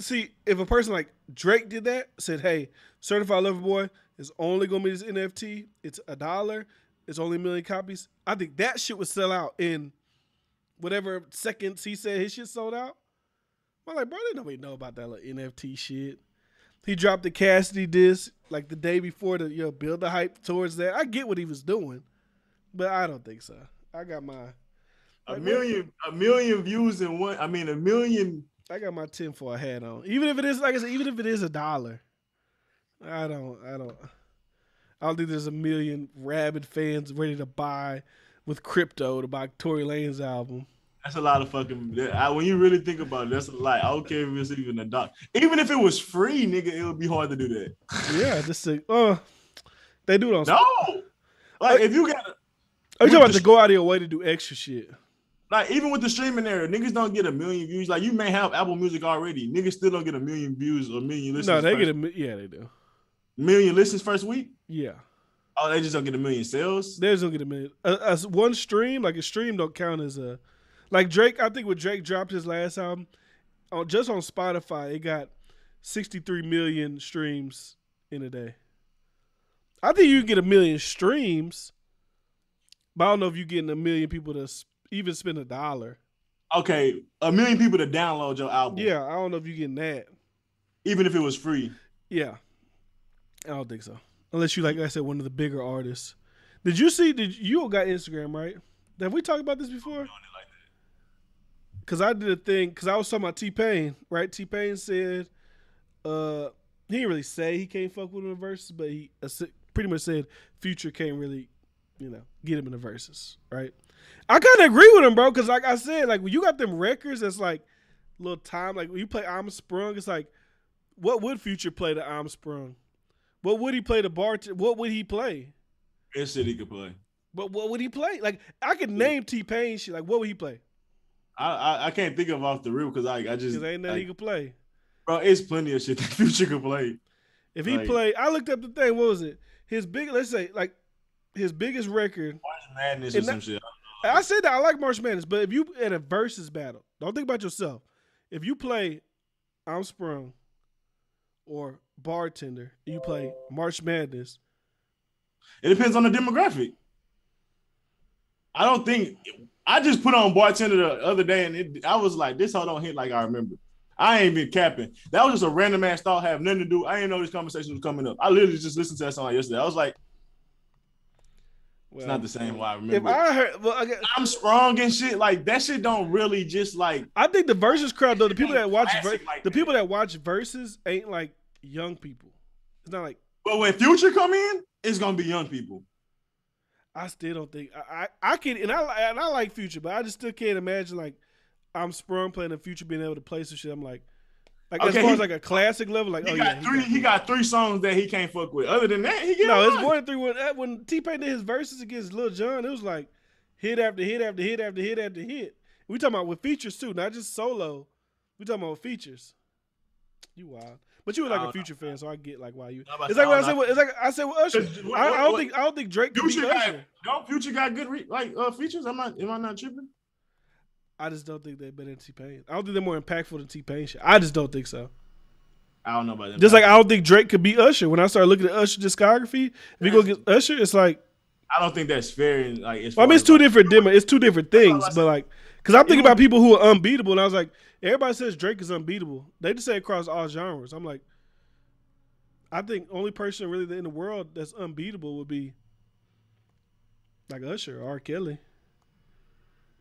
S1: see, if a person like Drake did that, said, hey, Certified Lover Boy is only gonna be this NFT, it's $1, it's only 1 million copies, I think that shit would sell out in whatever seconds he said his shit sold out. I'm like, bro, nobody know about that little NFT shit. He dropped the Cassidy disc like the day before to build the hype towards that. I get what he was doing, but I don't think so. I got my
S2: a million views in one. I mean, 1 million.
S1: I got my tinfoil hat on. Even if it is, like I said, even if it is $1, I don't think there's 1 million rabid fans ready to buy with crypto to buy Tory Lane's album.
S2: That's a lot of fucking. When you really think about it, that's a lot. I don't care if it's even $1. Even if it was free, nigga, it would be hard to do that.
S1: Yeah, just they do it on.
S2: No, like if you got.
S1: Are you talking about to go out of your way to do extra shit?
S2: Like even with the streaming era, niggas don't get 1 million views. Like you may have Apple Music already, niggas still don't get 1 million views or 1 million listens.
S1: No, they get they do.
S2: 1 million listens first week.
S1: Yeah.
S2: Oh, they just don't get 1 million sales.
S1: They just don't get 1 million. One stream, like a stream, don't count as a. Like Drake, I think when Drake dropped his last album, just on Spotify, it got 63 million streams in a day. I think you can get 1 million streams, but I don't know if you're getting 1 million people to even spend $1.
S2: Okay, 1 million people to download your album.
S1: Yeah, I don't know if you're getting that.
S2: Even if it was free.
S1: Yeah. I don't think so. Unless you, like I said, one of the bigger artists. You got Instagram, right? Have we talked about this before? Because I did a thing, because I was talking about T-Pain, right? T-Pain said, he didn't really say he can't fuck with him in the verses, but he pretty much said Future can't really, get him in the verses, right? I kind of agree with him, bro, because like I said, like when you got them records that's like little time, like when you play I'm Sprung, it's like, what would Future play to I'm Sprung? What would he play to Bart? What would he play?
S2: It said he could play.
S1: But what would he play? Like I could name T-Pain shit. Like what would he play?
S2: I can't think of off the reel because I just
S1: ain't nothing he could play.
S2: Bro, it's plenty of shit that Future could play.
S1: If he played, I looked up the thing. What was it? His biggest record.
S2: March Madness or some shit.
S1: I said that I like March Madness, but if you at a versus battle, don't think about yourself. If you play I'm Sprung or Bartender, you play March Madness.
S2: It depends on the demographic. I don't think. I just put on Bartender the other day, and I was like, this hoe don't hit like I remember. I ain't been capping. That was just a random ass thought, have nothing to do. I didn't know this conversation was coming up. I literally just listened to that song yesterday. I was like, It's not the same. Why I remember.
S1: If I heard, well,
S2: I'm Sprung and shit, like that shit don't really just like.
S1: I think the versus crowd though, the people that watch people that watch versus ain't like young people. It's not like.
S2: But when Future come in, it's gonna be young people.
S1: I still don't think I can, and I like Future, but I just still can't imagine like I'm Sprung playing the Future being able to play some shit. I'm like okay, as far as like a classic level, like
S2: he got three songs that he can't fuck with. Other than that,
S1: it's more than three. When T-Pain did his verses against Lil Jon, it was like hit after hit after hit after hit after hit. We talking about with features too, not just solo. We talking about with features. You wild, but you were like a Future fan, so I get like why you. It's like what I said. It's like I said with Usher. I don't think Drake can beat Usher.
S2: Don't Future got good features? Am I not tripping?
S1: I just don't think they're better than T-Pain. I don't think they're more impactful than T-Pain shit. I just don't think so.
S2: I don't know about that.
S1: Just like I don't think Drake could beat Usher. When I started looking at Usher's discography, if you go get Usher, it's like
S2: I don't think that's fair. Like,
S1: it's two different it's two different things. But like, because I'm thinking about people who are unbeatable, and I was like, everybody says Drake is unbeatable. They just say across all genres. I'm like, I think only person really in the world that's unbeatable would be like Usher or R. Kelly.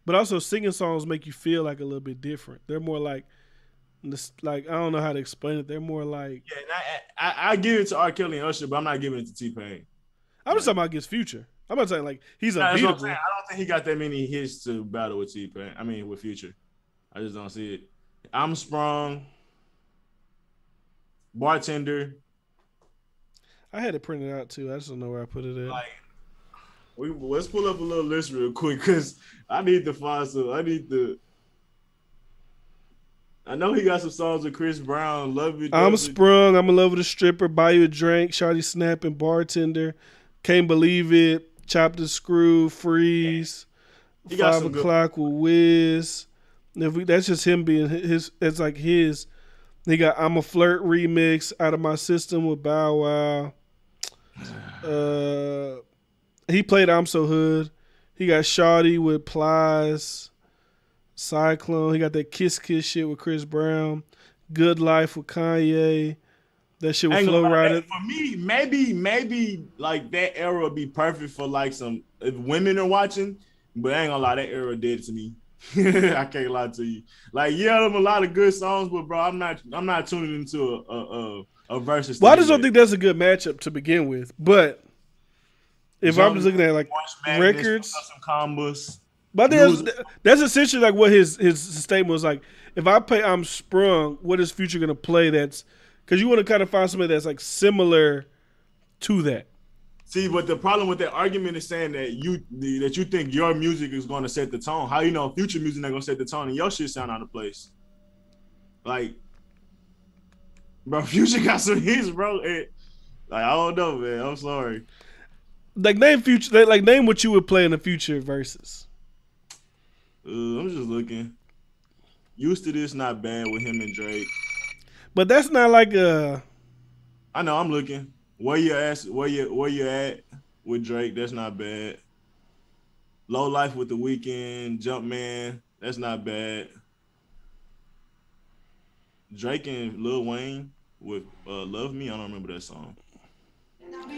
S1: But also, singing songs make you feel like a little bit different. They're more like I don't know how to explain it. They're more like
S2: I give it to R. Kelly and Usher, but I'm not giving it to T-Pain.
S1: I'm just talking about against Future. I'm not saying like he's unbeatable.
S2: I don't think he got that many hits to battle with T-Pain. I mean, with Future. I just don't see it. I'm Sprung. Bartender.
S1: I had it printed out too. I just don't know where I put it at.
S2: Like, let's pull up a little list real quick because I need to find some. I know he got some songs with Chris Brown. Love It.
S1: I'm Sprung. I'm in love with a stripper. Buy you a drink. Shawty snapping. Bartender. Can't believe it. Chop the screw. Freeze. 5 o'clock with Wiz. That's just him being his. It's like his. He got I'm a Flirt remix. Out of My System with Bow Wow. He played I'm So Hood. He got Shawty with Plies. Cyclone. He got that Kiss Kiss shit with Chris Brown. Good Life with Kanye. That shit with Flo Rida.
S2: For me, maybe like that era would be perfect for like some if women are watching. But I ain't gonna lie, that era did it to me. I can't lie to you. Like, yeah, there's a lot of good songs, but bro, I'm not tuning into a versus.
S1: Well, I just don't think that's a good matchup to begin with. But if I'm just looking at like records,
S2: some combos.
S1: But that's essentially like what his statement was like. If I play I'm Sprung, what is Future gonna play? That's because you want to kind of find somebody that's like similar to that.
S2: See, but the problem with that argument is saying that you think your music is going to set the tone. How you know Future music not going to set the tone and your shit sound out of place? Like, bro, Future got some hits, bro. Like, I don't know, man. I'm sorry.
S1: Like name Future. Like name what you would play in the Future versus.
S2: I'm just looking. Used to This not bad with him and Drake.
S1: But that's not like a.
S2: I know. I'm looking. Where you at with Drake? That's not bad. Low Life with The Weeknd, Jumpman. That's not bad. Drake and Lil Wayne with Love Me. I don't remember that song. All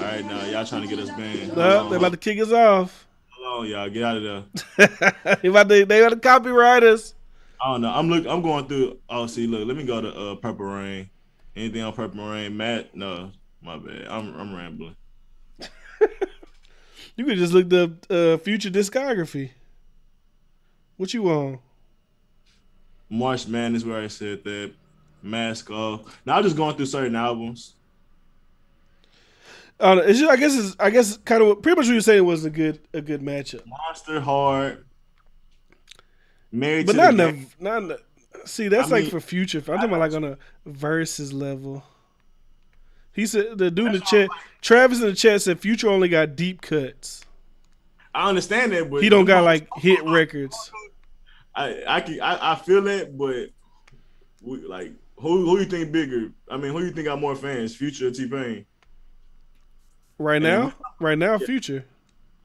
S2: right, now y'all trying to get us banned.
S1: They're about to kick us off.
S2: Hold on, y'all. Get out of there.
S1: they about to copyright us.
S2: I don't know. I'm going through. Oh, see, look. Let me go to Purple Rain. Anything on Purple Rain? Matt? No, my bad. I'm rambling.
S1: You could just look the Future discography. What you on?
S2: March Madness, where I said that. Mask Off. Now I'm just going through certain albums.
S1: It's just, I guess kind of pretty much what you're saying was a good matchup.
S2: Monster Hard. Married
S1: but
S2: to
S1: not
S2: the
S1: enough. Not enough. See, that's like for Future. I'm talking about like on a versus level. He said the dude in the chat, Travis in the chat said Future only got deep cuts.
S2: I understand that, but
S1: he don't got like hit records.
S2: I feel that, but who you think bigger? I mean, who you think got more fans, Future or T-Pain?
S1: Right now, yeah. Future.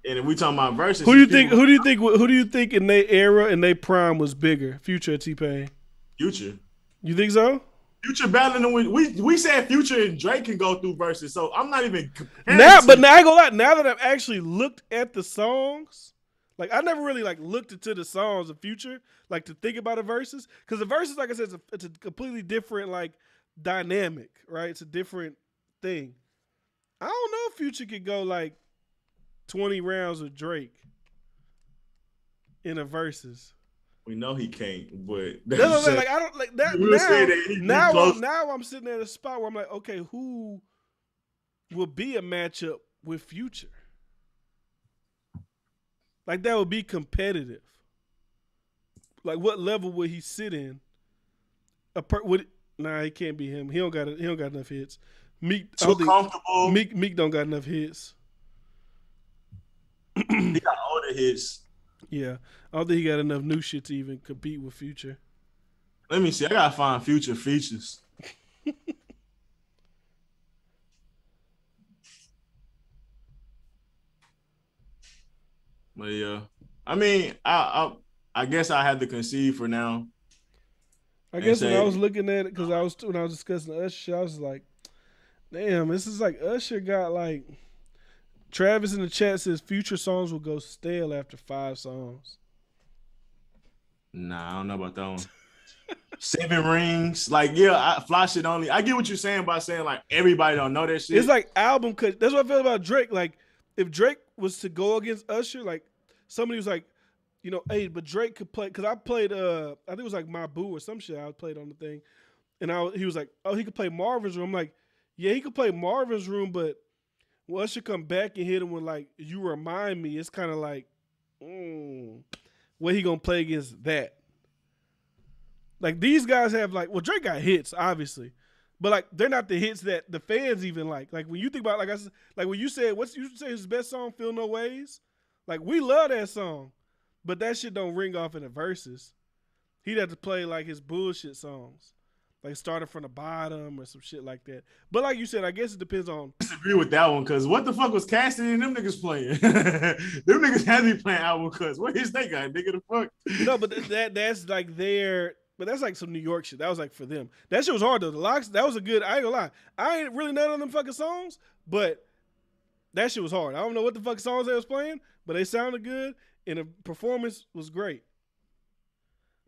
S2: And if we talking about versus,
S1: who do you think in their era and their prime was bigger, Future or T-Pain?
S2: Future.
S1: You think so?
S2: Future battling them with we said Future and Drake can go through verses, so I'm not even comparing.
S1: Now, but now I ain't gonna lie. Now that I've actually looked at the songs, like I never really like looked into the songs of Future, like to think about the verses, because the verses, like I said, it's a completely different like dynamic, right? It's a different thing. I don't know if Future could go like 20 rounds with Drake in a verses.
S2: We know he can't, but
S1: that's what I'm saying. Like I don't like that. Now I'm sitting at a spot where I'm like, okay, who will be a matchup with Future? Like that would be competitive. Like what level would he sit in? Nah, it can't be him. He don't got enough hits. Meek
S2: too comfortable.
S1: Meek don't got enough hits.
S2: He got older hits.
S1: Yeah, I don't think he got enough new shit to even compete with Future.
S2: Let me see. I gotta find Future features. But yeah, I mean, I guess I had to concede for now.
S1: I guess when I was looking at it, because when I was discussing Usher, I was like, damn, this is like Usher got like. Travis in the chat says Future songs will go stale after 5 songs.
S2: Nah, I don't know about that one. 7 rings, like yeah, fly shit only. I get what you're saying by saying like everybody don't know that shit.
S1: It's like album cut. That's what I feel about Drake. Like if Drake was to go against Usher, like somebody was like, you know, hey, but Drake could play because I played I think it was like My Boo or some shit I played on the thing, and he was like, oh, he could play Marvin's Room. I'm like, yeah, he could play Marvin's Room, but when Usher come back and hit him with like You Remind Me, it's kind of like, what he gonna play against that? Like these guys have like, well, Drake got hits obviously, but like they're not the hits that the fans even like. Like when you think about, like I said, like when you said, you say his best song, Feel No Ways, like we love that song, but that shit don't ring off in the verses. He'd have to play like his bullshit songs. Like starting from the bottom or some shit like that. But like you said, I guess it depends on.
S2: I disagree with that one because what the fuck was Cassidy and them niggas playing? Them niggas had to be playing album cuts. What is that guy? Nigga the fuck?
S1: No, but that's like their. But that's like some New York shit. That was like for them. That shit was hard though. The Locks, that was a good. I ain't gonna lie. I ain't really none of them fucking songs, but that shit was hard. I don't know what the fuck songs they was playing, but they sounded good and the performance was great.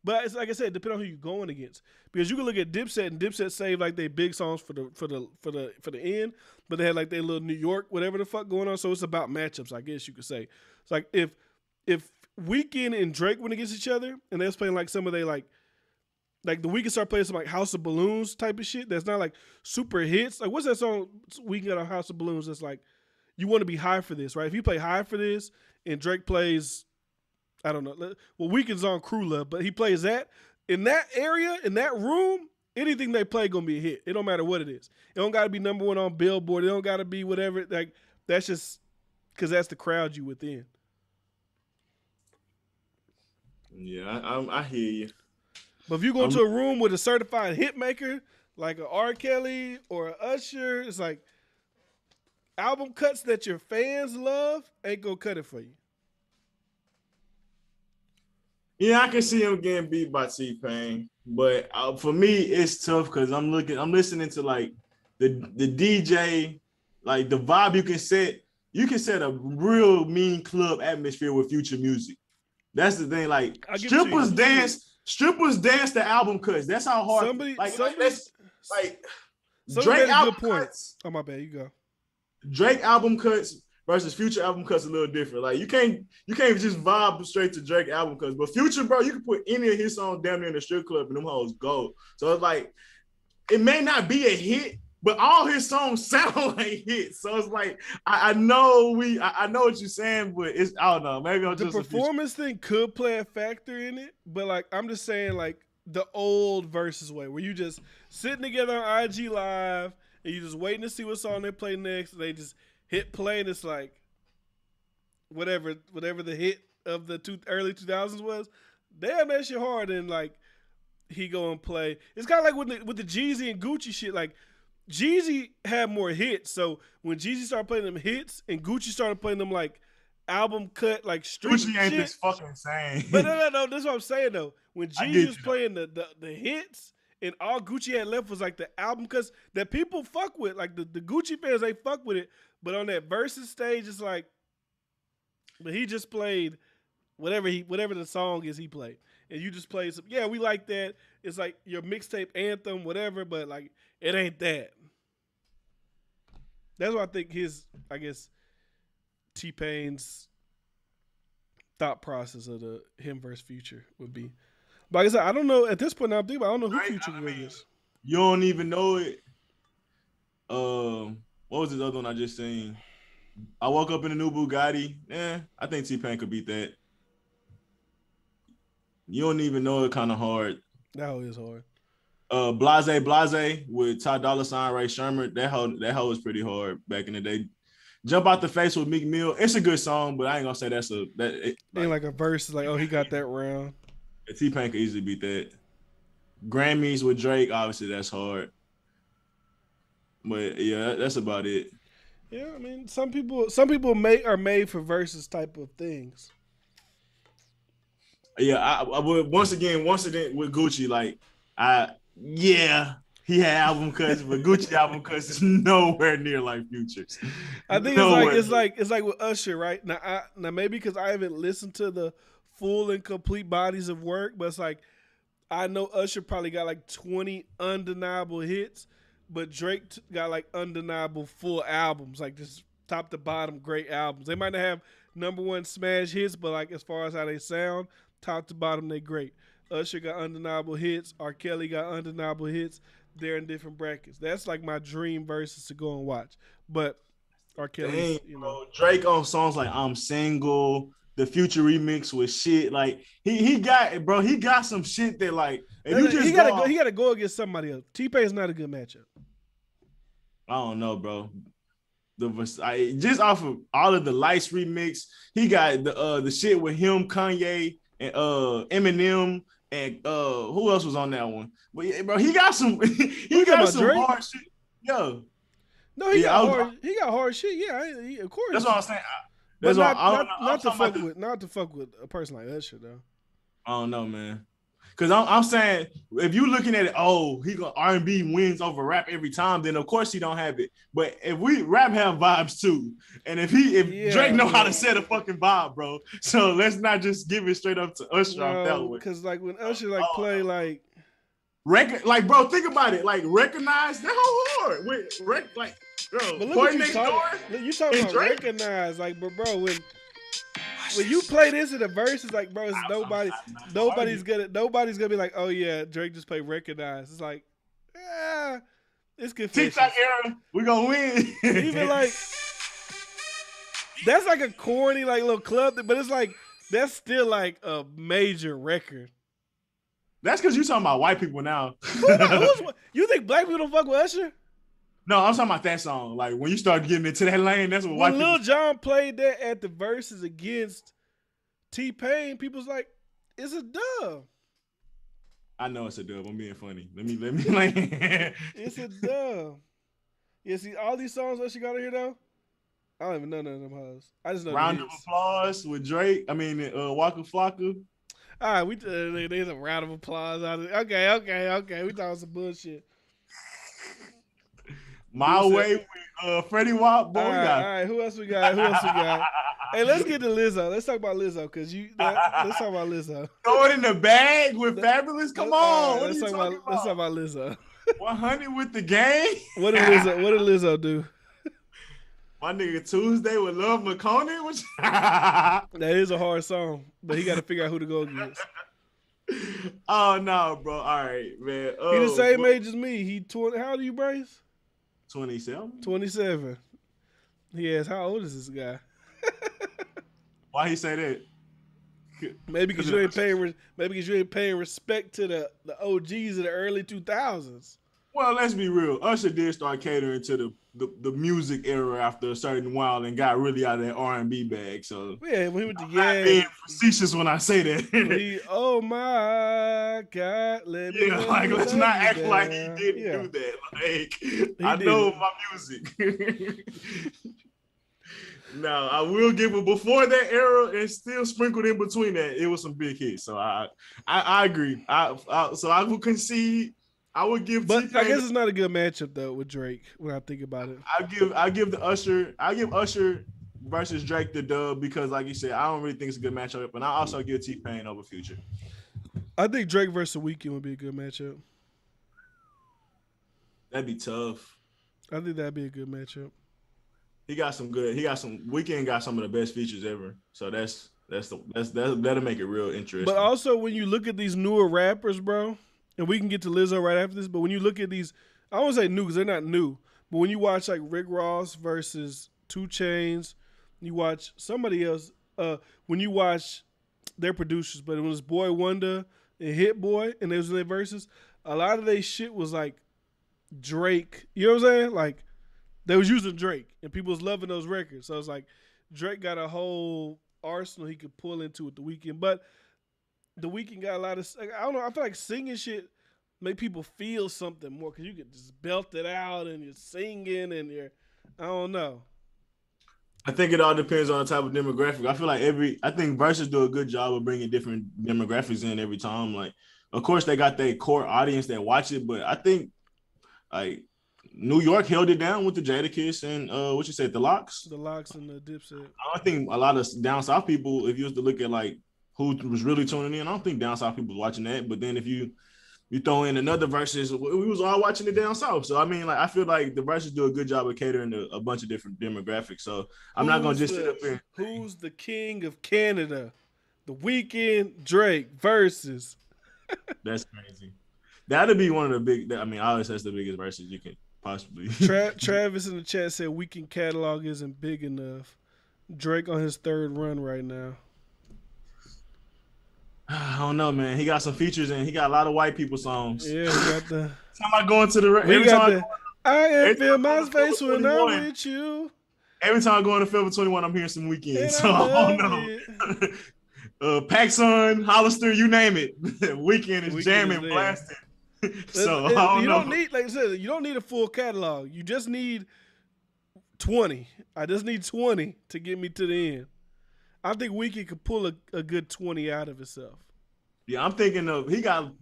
S1: But it's like I said, depending on who you're going against, because you can look at Dipset and Dipset saved like they big songs for the end, but they had like their little New York whatever the fuck going on. So it's about matchups, I guess you could say. It's like if Weeknd and Drake went against each other and they was playing like some of they like the Weeknd start playing some like House of Balloons type of shit that's not like super hits. Like what's that song Weeknd got on House of Balloons that's like you want to be high for this, right? If you play high for this and Drake plays, I don't know. Well, Weeknd's on Crew Love, but he plays that in that area, in that room. Anything they play gonna be a hit. It don't matter what it is. It don't gotta be number 1 on Billboard. It don't gotta be whatever. Like that's just because that's the crowd you within.
S2: Yeah, I hear you.
S1: But if you go into a room with a certified hit maker like a R. Kelly or a Usher, it's like album cuts that your fans love ain't gonna cut it for you.
S2: Yeah, I can see him getting beat by T-Pain, but for me, it's tough because I'm listening to like the DJ, like the vibe you can set. You can set a real mean club atmosphere with Future music. That's the thing. Like strippers dance to album cuts. That's how hard. Drake album cuts.
S1: Oh my bad, you go.
S2: Drake album cuts versus Future album cuts a little different. Like you can't just vibe straight to Drake album cuts. But Future, bro, you can put any of his songs down there in the strip club and them hoes go. So it's like it may not be a hit, but all his songs sound like hits. So it's like I know what you're saying, but it's I don't know. Maybe I'm just
S1: the performance thing could play a factor in it, but like I'm just saying like the old versus way where you just sitting together on IG Live and you just waiting to see what song they play next. They just hit play and it's like whatever the hit of the early 2000s was. Damn, that shit hard. And like he go and play. It's kind of like with the Jeezy and Gucci shit. Like Jeezy had more hits, so when Jeezy started playing them hits and Gucci started playing them like album cut like street
S2: Gucci ain't
S1: shit,
S2: this fucking insane.
S1: But no, that's what I'm saying though. When Jeezy was playing the hits and all Gucci had left was like the album because that people fuck with, like the Gucci fans, they fuck with it. But on that versus stage, it's like, but he just played whatever the song is he played, and you just played some. Yeah, we like that. It's like your mixtape anthem, whatever, but like it ain't that. That's what I think I guess T-Pain's thought process of the him versus Future would be. But like I said, I don't know at this point. I'm thinking about, I don't know who Future is.
S2: You don't even know it. What was this other one I just seen? I woke up in a new Bugatti. I think T-Pain could beat that. You don't even know it. Kind of hard.
S1: That is hard.
S2: Blase with Ty Dolla $ign, Ray Sherman. That hoe was pretty hard back in the day. Jump Out the Face with Meek Mill. It's a good song, but I ain't gonna say
S1: ain't like a verse like, oh, he got that round.
S2: T-Pain could easily beat that. Grammys with Drake, obviously that's hard. But yeah, that's about it.
S1: Yeah, I mean, some people are made for versus type of things.
S2: Yeah, I would once again with Gucci, like he had album cuts, but Gucci album cuts is nowhere near like Future's.
S1: I think it's like with Usher, right? Now maybe because I haven't listened to the full and complete bodies of work, but it's like I know Usher probably got like 20 undeniable hits, but Drake got like undeniable full albums, like just top to bottom great albums. They might not have number one smash hits, but like as far as how they sound, top to bottom they great. Usher got undeniable hits. R. Kelly got undeniable hits. They're in different brackets. That's like my dream versus to go and watch. But R. Kelly,
S2: bro, Drake on songs like I'm Single, the Future remix with shit. Like he got some shit that like if you just
S1: he gotta go against somebody else. T-Pain's not a good matchup.
S2: I don't know, bro. Just off of all of the Lights remix, he got the shit with him, Kanye, and Eminem, and who else was on that one? But yeah, bro, he got some hard shit. Yo.
S1: No, he got hard shit. Yeah, of course.
S2: That's what I'm saying.
S1: Not to fuck with a person like Usher though.
S2: I don't know, man. Because I'm saying if you're looking at it, he got R&B wins over rap every time, then of course he don't have it. But if rap have vibes too, and if Drake know how to set a fucking vibe, bro. So let's not just give it straight up to Usher off that one.
S1: Because like when Usher play like
S2: bro, think about it. Like Recognize, that whole hard with bro.
S1: But look what you talking about Drake? Recognize, like, but bro, when you play this in the verses, like, bro, it's nobody's gonna be like, oh yeah, Drake just played Recognize. It's like, it's confessions.
S2: TikTok era, we gonna win.
S1: Even like, that's like a corny like little club, but it's like that's still like a major record.
S2: That's because you talking about white people now.
S1: You think black people don't fuck with Usher?
S2: No, I'm talking about that song. Like when you start getting into that lane, that's what white people.
S1: When Lil Jon played that at the verses against T-Pain, people's like, it's a dub.
S2: I know it's a dub. I'm being funny. Let me like.
S1: It's a dub. Yeah, see all these songs Usher got in here though. I don't even know none of them hoes. I just know.
S2: Round of applause with Drake. I mean, Waka Flocka.
S1: All right, there's a round of applause out of it. Okay. We talking some bullshit.
S2: My Way with Freddie Wap.
S1: All right. Who else we got? Hey, let's get to Lizzo. Let's talk about Lizzo because let's talk about Lizzo.
S2: Throw it in the bag with Fabulous. Come on.
S1: Let's talk about Lizzo.
S2: 100 with the gang.
S1: What did Lizzo do?
S2: My nigga Tuesday with Love McConaughey.
S1: That is a hard song, but he got to figure out who to go against.
S2: Oh no, bro! All right, man.
S1: He the same age as me. He 20. How old are you, Bryce?
S2: 27.
S1: 27. He asked, "How old is this guy?"
S2: Why he say that?
S1: Maybe because you ain't paying respect to the OGs of the early 2000s.
S2: Well, let's be real. Usher did start catering to the music era after a certain while and got really out of that R&B bag. So
S1: yeah, when he went to
S2: I'm being facetious when I say that.
S1: Oh my God,
S2: let's not act like he didn't do that. Like I know my music. No, I will give it before that era and still sprinkled in between that. It was some big hits. So I agree. So I will concede I would give
S1: But I
S2: T-Pain.
S1: guess it's not a good matchup though with Drake when I think about it.
S2: I give Usher versus Drake the dub because, like you said, I don't really think it's a good matchup, and I also give T-Pain over Future.
S1: I think Drake versus Weeknd would be a good matchup.
S2: That'd be tough.
S1: I think that'd be a good matchup.
S2: Weeknd got some of the best features ever. So that'll make it real interesting.
S1: But also when you look at these newer rappers, bro, and we can get to Lizzo right after this, but when you look at these, I don't say new because they're not new, but when you watch like Rick Ross versus 2 Chainz, you watch somebody else, when you watch their producers, but it was Boy Wonder and Hit Boy, and they was in their verses, a lot of their shit was like Drake. You know what I'm saying? Like, they was using Drake, and people was loving those records. So it's like Drake got a whole arsenal he could pull into with The Weeknd. But The Weeknd got a lot of, like, I don't know, I feel like singing shit make people feel something more because you can just belt it out and you're singing and I don't know.
S2: I think it all depends on the type of demographic. I feel like I think Versus do a good job of bringing different demographics in every time. Like, of course, they got their core audience that watch it, but I think like New York held it down with the Jadakiss and what you said, the Locks.
S1: The Locks and the Dipset.
S2: I don't think a lot of down south people, if you was to look at like who was really tuning in, I don't think down south people was watching that. But then if you throw in another Versus, we was all watching it down south. So I mean, like I feel like the Versus do a good job of catering to a bunch of different demographics. So I'm not gonna just sit up here.
S1: Who's the king of Canada? The Weeknd, Drake Versus.
S2: That's crazy. That'd be one of the big. I mean, obviously that's the biggest Versus you can possibly.
S1: Travis in the chat said Weeknd catalog isn't big enough. Drake on his 3rd run right now.
S2: I don't know, man. He got some features and he got a lot of white people songs.
S1: Yeah, he got the.
S2: Time I go into the.
S1: I am feel my face when I'm with you.
S2: Every time I go into Fever 21, I'm hearing some Weeknd. So I don't know. PacSun, Hollister, you name it. Weeknd is jamming, blasting. So I don't know.
S1: Like I said, you don't need a full catalog. You just need 20. I just need 20 to get me to the end. I think Weeknd could pull a good 20 out of himself.
S2: Yeah, I'm thinking he got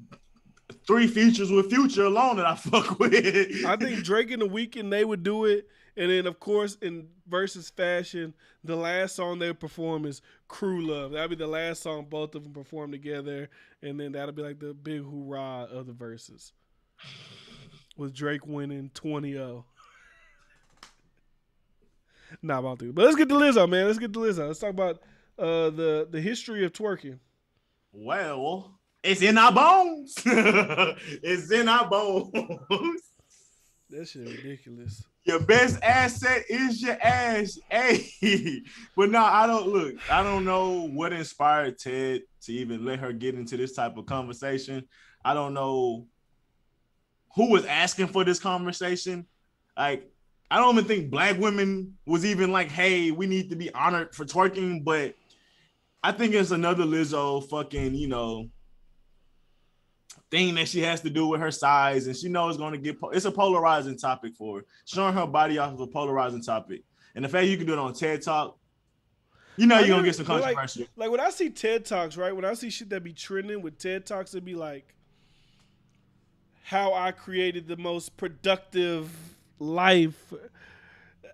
S2: 3 features with Future alone that I fuck with.
S1: I think Drake and The Weeknd, they would do it. And then, of course, in Versus fashion, the last song they perform is Crew Love. That'll be the last song both of them perform together. And then that'll be like the big hoorah of the Versus. With Drake winning 20-0. Nah, I don't think. But let's get to Lizzo, man. Let's talk about the history of twerking.
S2: Well, it's in our bones. It's in our bones.
S1: That shit ridiculous.
S2: Your best asset is your ass. Hey. But no, I don't know what inspired Ted to even let her get into this type of conversation. I don't know who was asking for this conversation. Like, I don't even think Black women was even like, hey, we need to be honored for twerking. But I think it's another Lizzo fucking, thing that she has to do with her size. And she knows it's a polarizing topic for her. Showing her body off of a polarizing topic. And the fact you can do it on TED Talk, you're going to get some controversy.
S1: Like when I see TED Talks, right? When I see shit that be trending with TED Talks, it'd be like how I created the most productive life,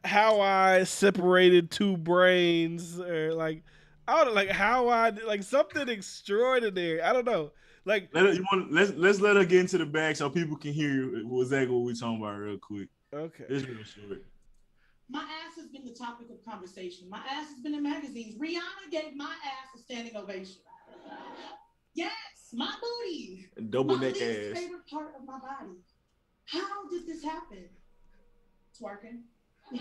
S1: how I separated 2 brains, or like how I like something extraordinary. I don't know. Like
S2: let's let her get into the bag so people can hear exactly what we're talking about real quick.
S1: Okay.
S2: It's real short.
S3: My ass has been the topic of conversation. My ass has been in magazines. Rihanna gave my ass a standing ovation. Yes, my booty.
S2: Double neck
S3: ass. My favorite part of my body. How did this happen? Twerking. From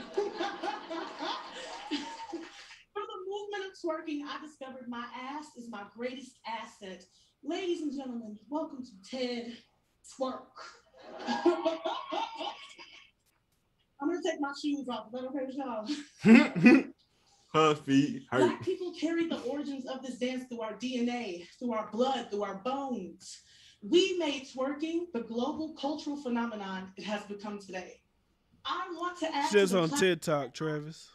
S3: the movement of twerking, I discovered my ass is my greatest asset. Ladies and gentlemen, welcome to TED Twerk. I'm gonna take my shoes off. Let her finish off.
S2: Her feet hurt.
S3: Black people carry the origins of this dance through our DNA, through our blood, through our bones. We made twerking the global cultural phenomenon it has become today. I want to add
S1: just on TikTok, Travis.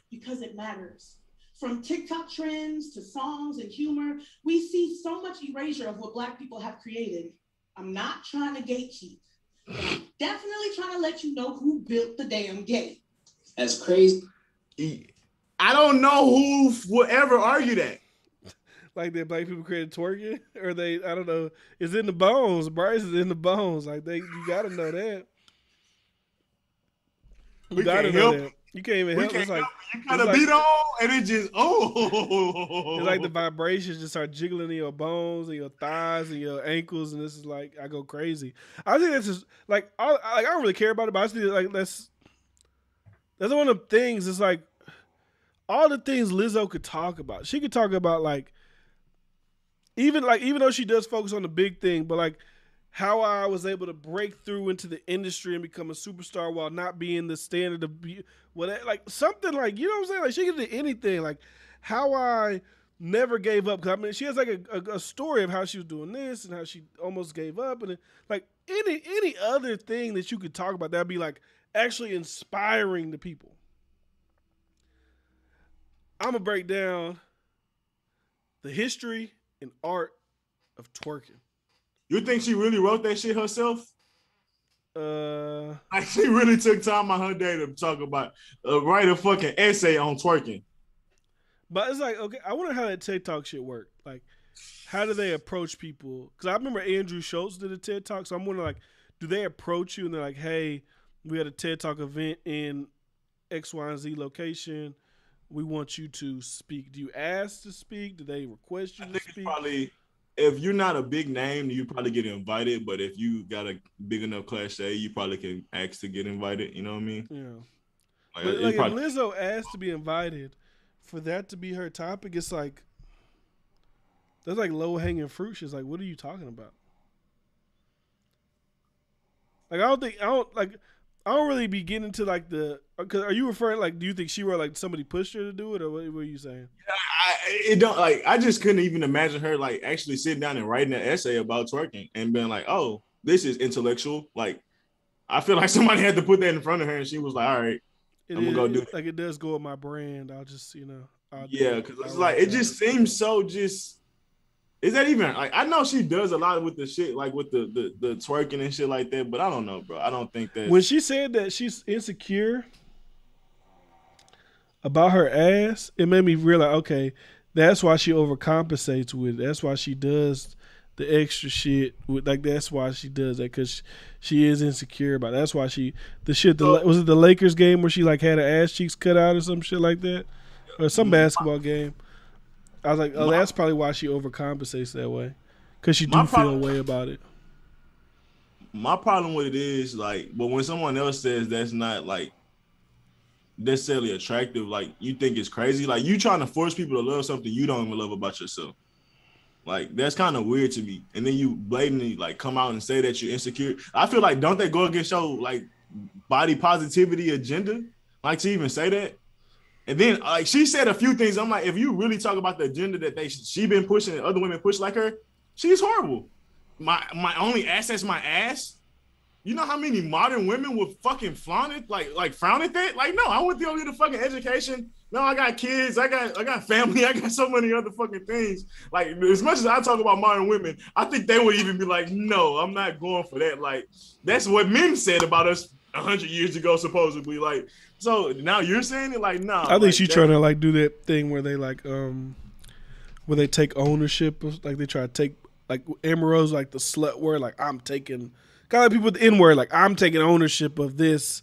S3: Because it matters. From TikTok trends to songs and humor, we see so much erasure of what Black people have created. I'm not trying to gatekeep. But I'm definitely trying to let you know who built the damn gate.
S4: That's crazy.
S2: I don't know who would ever argue that.
S1: Like that black people created twerking, or I don't know. It's in the bones. Bryce is in the bones. Like you gotta know that. You gotta know that. You can't even help. It's like
S2: you kind of beat on, and it just
S1: It's like the vibrations just start jiggling in your bones and your thighs and your ankles, and this is like I go crazy. I think that's just like I don't really care about it, but I just think like that's one of the things. It's like all the things Lizzo could talk about. She could talk about even though she does focus on the big thing, but like how I was able to break through into the industry and become a superstar while not being the standard of like something like, you know what I'm saying? Like she can do anything. Like how I never gave up. 'Cause I mean, she has like a story of how she was doing this and how she almost gave up, and like any other thing that you could talk about that'd be like actually inspiring to people. I'm gonna break down the history and art of twerking.
S2: You think she really wrote that shit herself?
S1: Like
S2: she really took time out her day to talk about write a fucking essay on twerking.
S1: But it's like, okay, I wonder how that TikTok shit work. Like, how do they approach people? Because I remember Andrew Schultz did a TED Talk, so I'm wondering, like, do they approach you and they're like, hey, we had a TED Talk event in X, Y, and Z location. We want you to speak. Do you ask to speak? Do they request you to speak?
S2: Probably, if you're not a big name, you probably get invited. But if you got a big enough cachet, you probably can ask to get invited. You know what I mean?
S1: Yeah. But like, if Lizzo asked to be invited, for that to be her topic, it's like that's like low hanging fruit. She's like, what are you talking about? Like I don't really be getting into like the. Cause are you referring like? Do you think she were like somebody pushed her to do it, or what were you saying?
S2: I just couldn't even imagine her like actually sitting down and writing an essay about twerking and being like, oh, this is intellectual. Like, I feel like somebody had to put that in front of her, and she was like, all right, I'm gonna go do it.
S1: Like it does go with my brand. I'll just
S2: because it's like it just seems so just. Is that even like I know she does a lot with the shit like with the twerking and shit like that, but I don't know, bro. I don't think that
S1: when she said that she's insecure about her ass, it made me realize, okay, that's why she overcompensates with it. That's why she does the extra shit with like that's why she does that, because she is insecure about it. That's why was it the Lakers game where she like had her ass cheeks cut out or some shit like that, or some basketball game. I was like, oh, that's probably why she overcompensates that way, because she do feel a way about it.
S2: My problem with it is like, but when someone else says that's not like necessarily attractive, like you think it's crazy, like you trying to force people to love something you don't even love about yourself. Like that's kind of weird to me. And then you blatantly like come out and say that you're insecure. I feel like don't they go against your like body positivity agenda, like to even say that? And then like she said a few things. I'm like, if you really talk about the agenda that she been pushing and other women push like her, she's horrible. My only asset's my ass. You know how many modern women would fucking flaunt it, like frown at that? Like, no, I went to go get a fucking education. No, I got kids, I got family, I got so many other fucking things. Like, as much as I talk about modern women, I think they would even be like, no, I'm not going for that. Like, that's what men said about us 100 years ago, supposedly. Like, so now you're saying it like, nah.
S1: I think she's trying to like do that thing where they like where they take ownership of, like they try to take like Amber Rose, like the slut word, like I'm taking kind of like people with the N word, like I'm taking ownership of this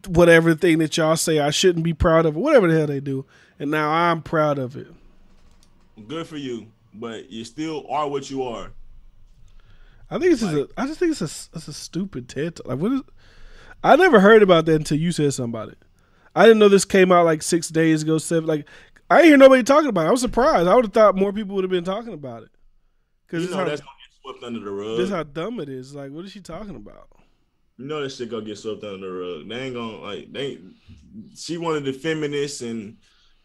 S1: whatever thing that y'all say I shouldn't be proud of, or whatever the hell they do, and now I'm proud of it.
S2: Good for you, but you still are what you are.
S1: I think I just think it's a stupid TED Talk. Like what is? I never heard about that until you said something about it. I didn't know this came out like 6 days ago, 7. Like I didn't hear nobody talking about it. I was surprised. I would have thought more people would have been talking about it.
S2: Because that's gonna get swept under the rug.
S1: This is how dumb it is. Like, what is she talking about?
S2: You know that shit gonna get swept under the rug. They ain't gonna like she one of the feminists and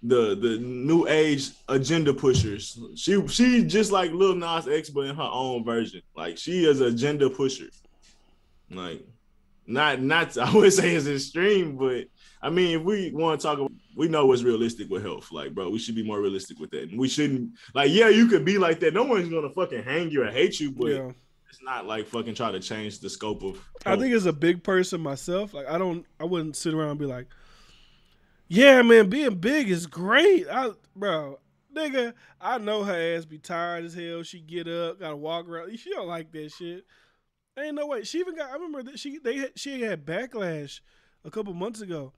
S2: the new age agenda pushers. She just like Lil Nas X, but in her own version. Like she is an agenda pusher. Like not I would say it's extreme, but I mean if we want to talk about, we know what's realistic with health. Like, bro, we should be more realistic with that. And we shouldn't like, yeah, you could be like that. No one's gonna fucking hang you or hate you, but It's not like fucking try to change the scope of.
S1: I think as a big person myself, like I wouldn't sit around and be like, yeah, man, being big is great. Bro, nigga, I know her ass be tired as hell. She get up, gotta walk around. She don't like that shit. Ain't no way. She even got. I remember that she had backlash a couple months ago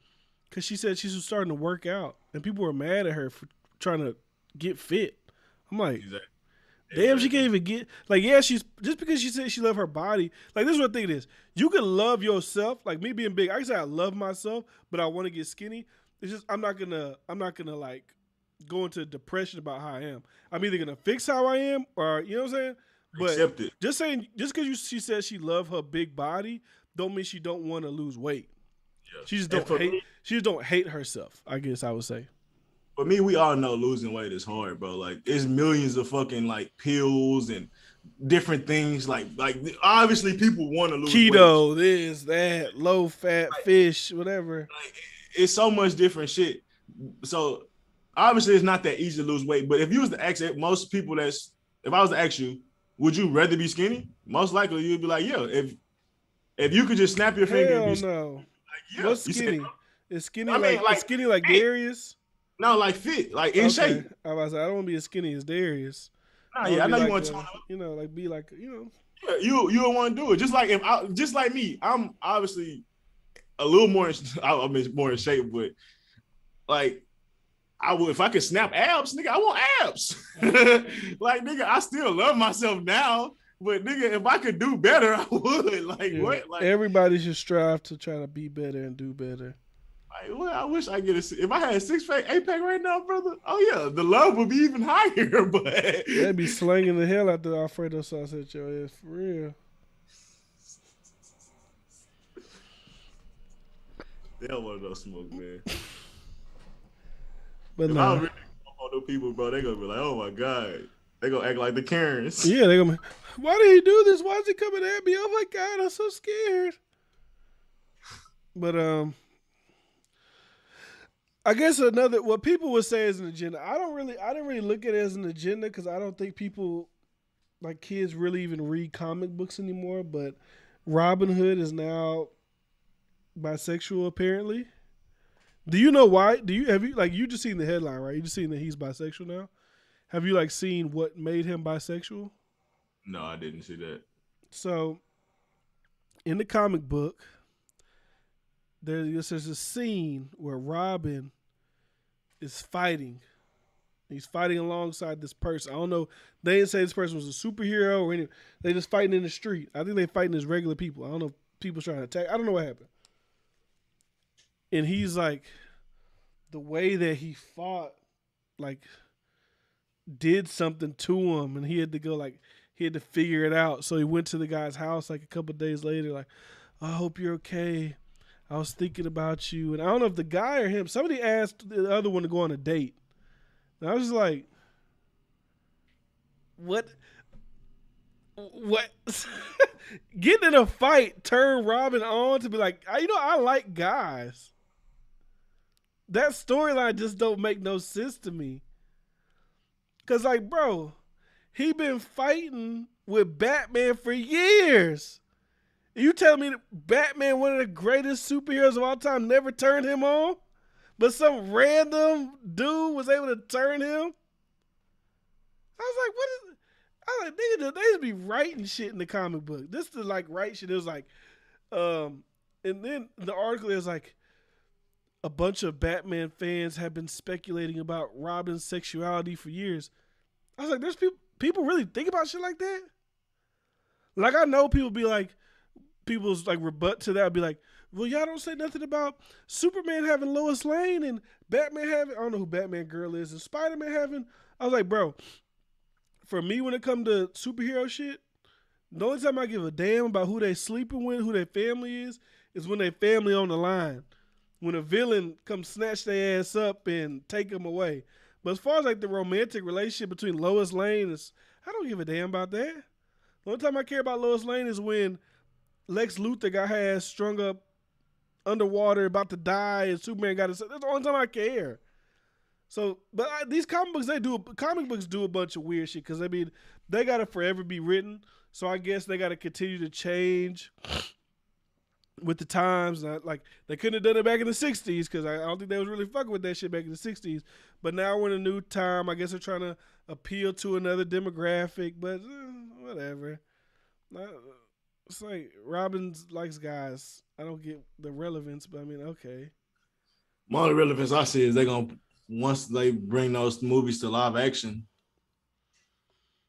S1: because she said she was starting to work out and people were mad at her for trying to get fit. I'm like, damn, she can't even get like. Yeah, she's just because she said she loved her body. Like this is what I think it is. You can love yourself. Like me being big, I can say I love myself, but I want to get skinny. It's just I'm not gonna like go into depression about how I am. I'm either gonna fix how I am or you know what I'm saying. But
S2: accept it.
S1: Just because she says she love her big body, don't mean she don't want to lose weight. Yeah. She just don't hate herself. I guess I would say.
S2: For me, we all know losing weight is hard, bro. Like, it's millions of fucking like pills and different things. Like obviously people want to lose
S1: keto,
S2: weight.
S1: This, that, low fat fish, whatever.
S2: Like, it's so much different shit. So obviously it's not that easy to lose weight. But if you was to ask most people, if I was to ask you, would you rather be skinny? Most likely you'd be like, yeah. If you could just snap your finger.
S1: Hell no.
S2: Like, yeah.
S1: What's skinny? Is skinny skinny like
S2: hey,
S1: Darius?
S2: No, like fit, like in shape.
S1: I was like, I don't want to be as skinny as Darius.
S2: Nah, yeah, I know
S1: like
S2: you want to,
S1: you know, like be like, you know.
S2: Yeah, you don't want to do it. Just like me, I'm obviously a little more. I'm more in shape, but like. I would if I could snap abs, nigga. I want abs. Like, nigga, I still love myself now, but nigga, if I could do better, I would. Like, yeah. What? Like,
S1: everybody should strive to try to be better and do better.
S2: Like, well, I wish I get if I had a 6-pack, 8-pack right now, brother. Oh yeah, the love would be even higher. But
S1: they'd be slinging the hell out the Alfredo sauce at your ass for real.
S2: They don't want no smoke, man.
S1: But
S2: if I really on those people, bro, they gonna be like, oh my god, they gonna act like the Karens.
S1: Yeah, they gonna. Why did he do this? Why is he coming at me? Oh my god, I'm so scared. But I guess what people would say is an agenda. I didn't really look at it as an agenda because I don't think people, like kids, really even read comic books anymore. But Robin Hood is now bisexual, apparently. Do you know why? Have you just seen the headline, right? You just seen that he's bisexual now? Have you seen what made him bisexual?
S2: No, I didn't see that.
S1: So, in the comic book, there's a scene where Robin is fighting. He's fighting alongside this person. I don't know. They didn't say this person was a superhero or anything. They just fighting in the street. I think they fighting as regular people. I don't know if people's trying to attack. I don't know what happened. And he's like, the way that he fought, did something to him, and he had to figure it out. So he went to the guy's house a couple of days later, I hope you're okay. I was thinking about you. And I don't know if the guy or him, somebody asked the other one to go on a date. And I was just like, what? Getting in a fight turned Robin on to be like, I like guys. That storyline just don't make no sense to me. Cause bro, he been fighting with Batman for years. You telling me that Batman, one of the greatest superheroes of all time, never turned him on? But some random dude was able to turn him? I was like, what is it? I was like, nigga, they used to be writing shit in the comic book. This is write shit. It was and then the article is a bunch of Batman fans have been speculating about Robin's sexuality for years. I was like, there's people really think about shit like that? I know people be people's rebut to that be like, well, y'all don't say nothing about Superman having Lois Lane and Batman having, I don't know who Batman girl is, and Spider-Man having, I was like, bro, for me when it comes to superhero shit, the only time I give a damn about who they sleeping with, who their family is when their family on the line. When a villain comes snatch their ass up and take them away. But as far as the romantic relationship between Lois Lane, I don't give a damn about that. The only time I care about Lois Lane is when Lex Luthor got her ass strung up underwater, about to die, and Superman got his. That's the only time I care. So, but these comic books do a bunch of weird shit because I mean they gotta forever be written. So I guess they gotta continue to change with the times. Like they couldn't have done it back in the '60s because I don't think they was really fucking with that shit back in the '60s. But now we're in a new time. I guess they're trying to appeal to another demographic. But whatever. It's like Robin likes guys. I don't get the relevance, but I mean, okay.
S2: My only relevance I see is they're gonna once they bring those movies to live action.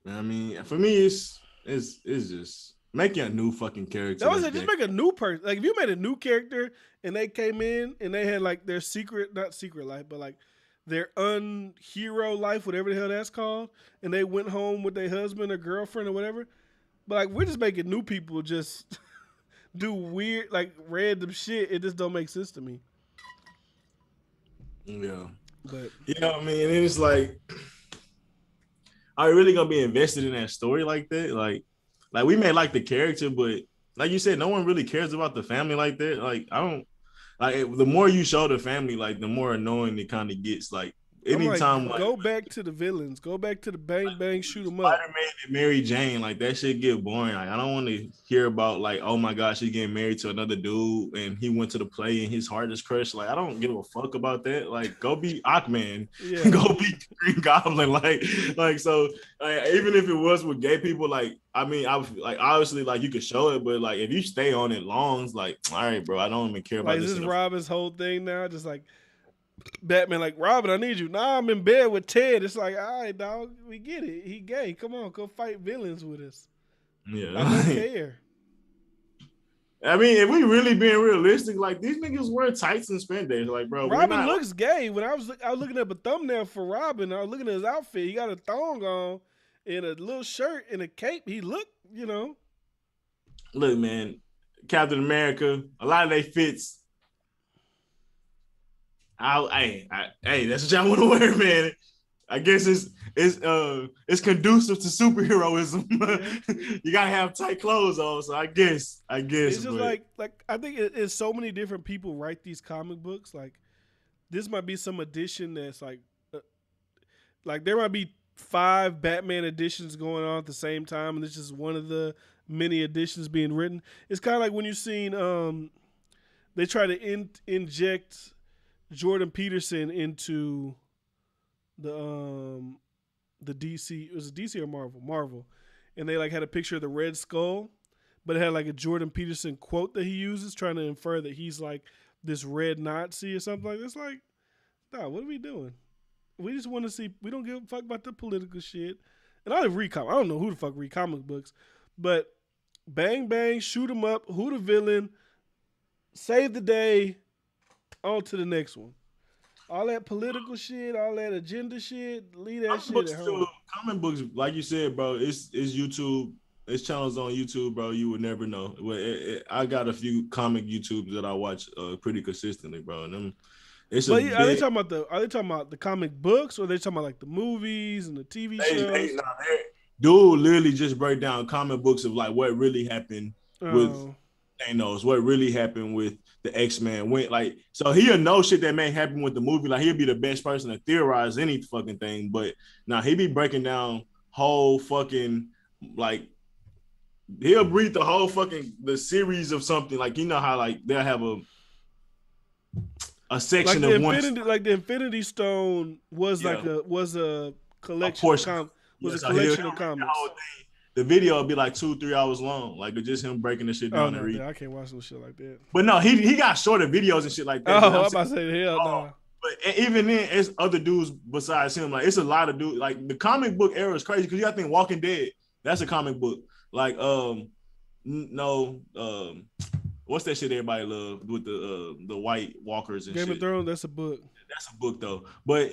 S2: I mean, for me, it's just making a new fucking character.
S1: That was it. Just make a new person. Like if you made a new character and they came in and they had like their not secret life, but like their unhero life, whatever the hell that's called, and they went home with their husband or girlfriend or whatever. But like we're just making new people just do weird, like random shit. It just don't make sense to me.
S2: Yeah.
S1: But
S2: you know what I mean? And it's like, are you really gonna be invested in that story like that? Like we may like the character, but like you said, no one really cares about the family like that. Like I don't like the more you show the family, like the more annoying it kind of gets. Like anytime,
S1: go back to the villains, go back to the bang bang shoot 'em up.
S2: Spider-Man and Mary Jane, like that shit get boring. Like I don't want to hear about like, oh my gosh, she's getting married to another dude and he went to the play and his heart is crushed. Like I don't give a fuck about that. Like go be Aquaman, go be Green Goblin. Like so. Like, even if it was with gay people, like I mean, I was like obviously like you could show it, but like if you stay on it long, it's like all right, bro, I don't even care about
S1: this.
S2: Is
S1: this Robin's whole thing now? Just like. Batman, like, Robin, I need you. Nah, I'm in bed with Ted. It's like, all right, dog, we get it. He gay. Come on, go fight villains with us.
S2: Yeah.
S1: I don't care.
S2: I mean, if we really being realistic, like, these niggas wear tights and spandex. Like, bro,
S1: Robin looks gay. When I was looking up a thumbnail for Robin, I was looking at his outfit. He got a thong on and a little shirt and a cape. He looked, you know.
S2: Look, man, Captain America, a lot of they fits. Hey, that's what y'all want to wear, man. I guess it's conducive to superheroism. You gotta have tight clothes on, so I guess.
S1: It's just like I think it's so many different people write these comic books. Like this might be some edition that's like there might be 5 Batman editions going on at the same time, and this is one of the many editions being written. It's kind of like when you've seen they try to inject Jordan Peterson into the DC. Was it DC or Marvel? Marvel, and they like had a picture of the Red Skull, but it had like a Jordan Peterson quote that he uses, trying to infer that he's like this red Nazi or something like this. Like, nah, what are we doing? We just want to see. We don't give a fuck about the political shit. And I didn't read comic. I don't know who the fuck read comic books, but bang bang, shoot 'em up. Who the villain? Save the day. On to the next one. All that political shit, all that agenda shit, leave that shit at home.
S2: Comic books, like you said, bro, it's YouTube. It's channels on YouTube, bro. You would never know. I got a few comic YouTubes that I watch pretty consistently, bro. And
S1: are they talking about the comic books, or are they talking about like the movies and the TV shows?
S2: Dude literally just break down comic books of like what really happened with Thanos, what really happened with the X-Men. So he'll know shit that may happen with the movie. Like he'll be the best person to theorize any fucking thing. But now he be breaking down whole fucking like he'll read the whole fucking the series of something. Like you know how like they'll have a section
S1: like
S2: of
S1: one. Like the Infinity Stone was like a collection of comics.
S2: The video will be like 2-3 hours long, like just him breaking the shit down and reading.
S1: I can't watch no shit like that.
S2: But no, he got shorter videos and shit like that.
S1: Oh, I'm about to say hell no.
S2: But even then, it's other dudes besides him. Like it's a lot of dudes. Like the comic book era is crazy because you got to think Walking Dead. That's a comic book. Like what's that shit everybody love with the White Walkers and
S1: Game
S2: shit?
S1: of Thrones. That's a book.
S2: That's a book though. But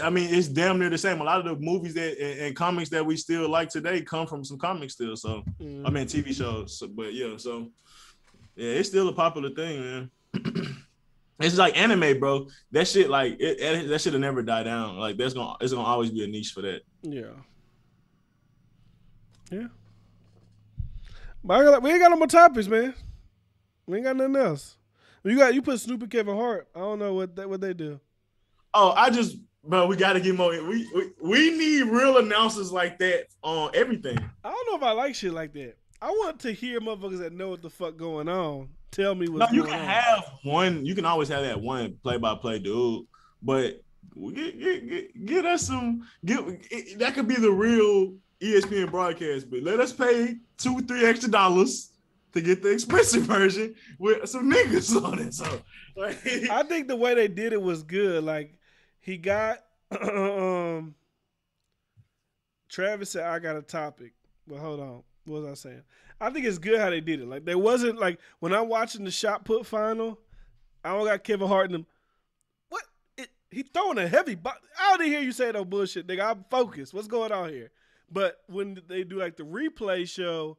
S2: I mean, it's damn near the same. A lot of the movies and comics that we still like today come from some comics still. So I mean, TV shows. So, but it's still a popular thing, man. It's like anime, bro. That shit, like that shit'll never die down. Like it's gonna always be a niche for that.
S1: Yeah. But we ain't got no more topics, man. We ain't got nothing else. You put Snoop and Kevin Hart. I don't know what they do.
S2: Oh, I just But we got to get more. We need real announcers like that on everything.
S1: I don't know if I like shit like that. I want to hear motherfuckers that know what the fuck going on tell me what's going on.
S2: You can have one. You can always have that one play-by-play dude, but get us some. That could be the real ESPN broadcast, but let us pay $2-3 extra to get the expensive version with some niggas on it. So, like,
S1: I think the way they did it was good. Like, he got Travis said, "I got a topic." But hold on, what was I saying? I think it's good how they did it. Like, there wasn't like when I'm watching the shot put final, I don't got Kevin Hart in them. What? He throwing a heavy. I didn't hear you say no bullshit, nigga. I'm focused. What's going on here? But when they do like the replay show,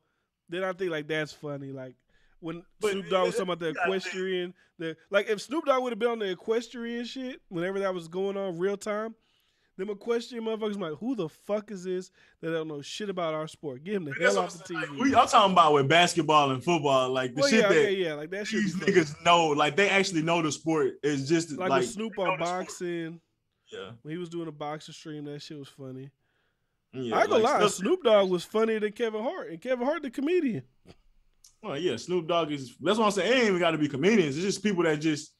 S1: then I think like that's funny. Like when Snoop Dogg was talking about the equestrian, like if Snoop Dogg would have been on the equestrian shit whenever that was going on real time, them equestrian motherfuckers like, who the fuck is this that don't know shit about our sport? Get him the hell off the TV.
S2: Like, I'm talking about with basketball and football, like the shit
S1: like that shit.
S2: These niggas know, like they actually know the sport. It's just
S1: like Snoop on boxing.
S2: Yeah,
S1: when he was doing a boxing stream, that shit was funny.
S2: Yeah,
S1: I ain't gonna lie, Snoop Dogg was funnier than Kevin Hart, and Kevin Hart the comedian.
S2: Well, yeah, Snoop Dogg is. That's what I'm saying. It ain't even got to be comedians. It's just people that just.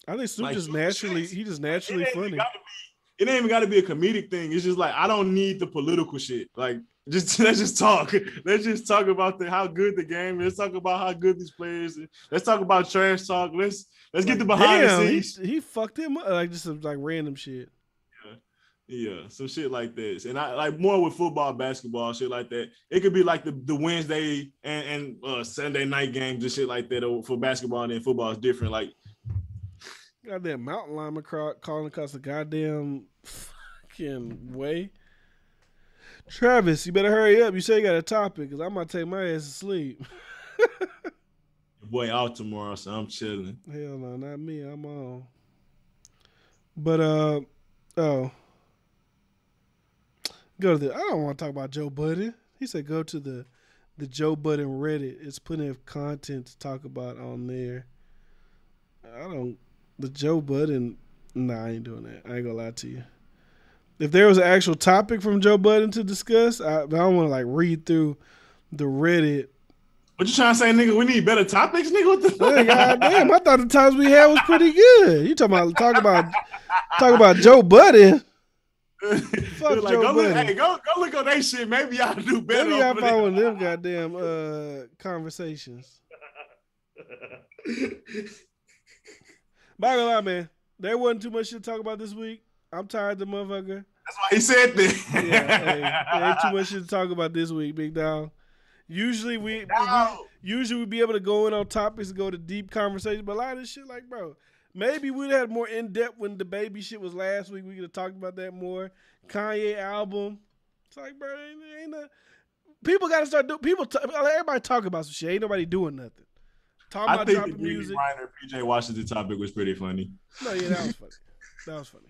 S1: I think Snoop just naturally funny.
S2: It ain't even got to be a comedic thing. It's just like I don't need the political shit. Like let's just talk. Let's just talk about how good the game is. Let's talk about how good these players. Let's talk about trash talk. Let's get the behind the scenes.
S1: He fucked him up, like just some like random shit.
S2: Yeah, some shit like this. And I like more with football, basketball, shit like that. It could be like the Wednesday and Sunday night games and shit like that for basketball, and then football is different. Like
S1: goddamn mountain lineman calling across the goddamn fucking way. Travis, you better hurry up. You say you got a topic because I'm gonna take my ass to sleep.
S2: Your boy out tomorrow, so I'm chilling.
S1: Hell no, not me. I'm on. But go to I don't want to talk about Joe Budden. He said go to the Joe Budden Reddit. It's plenty of content to talk about on there. The Joe Budden, nah, I ain't doing that. I ain't gonna lie to you. If there was an actual topic from Joe Budden to discuss, I don't want to like read through the Reddit.
S2: What you trying to say, nigga? We need better topics, nigga? What the fuck?
S1: Goddamn, I thought the times we had was pretty good. You talk about Joe Budden. Fuck
S2: like,
S1: Joe Budden.
S2: Go look on that shit. Maybe y'all do better.
S1: Maybe y'all find one of them goddamn conversations. But I ain't gonna lie, man. There wasn't too much shit to talk about this week. I'm tired of the motherfucker.
S2: That's why he said that.
S1: Yeah, there ain't too much shit to talk about this week, big dog. Usually we be able to go in on topics and go to deep conversations, but a lot of this shit, like, bro, maybe we'd have more in depth when the baby shit was last week. We could have talked about that more. Kanye album. It's like, bro, people got to start doing. Everybody talk about some shit. Ain't nobody doing nothing. Talking about dropping music.
S2: Brian or PJ Washington topic was pretty funny.
S1: No, yeah, that was funny. That was funny.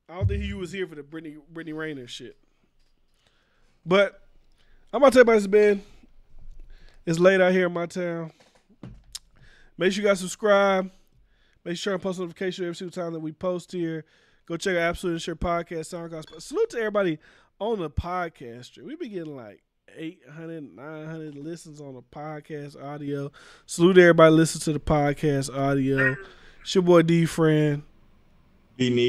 S1: I don't think he was here for the Brittany Rayner shit. But I'm about to tell you about this, man. It's late out here in my town. Make sure you guys subscribe. Make sure and post notifications every single time that we post here. Go check out Absolute Insure Podcast, SoundCloud. Salute to everybody on the podcast stream. We be getting like 800, 900 listens on the podcast audio. Salute to everybody listen to the podcast audio. It's your boy D-Friend.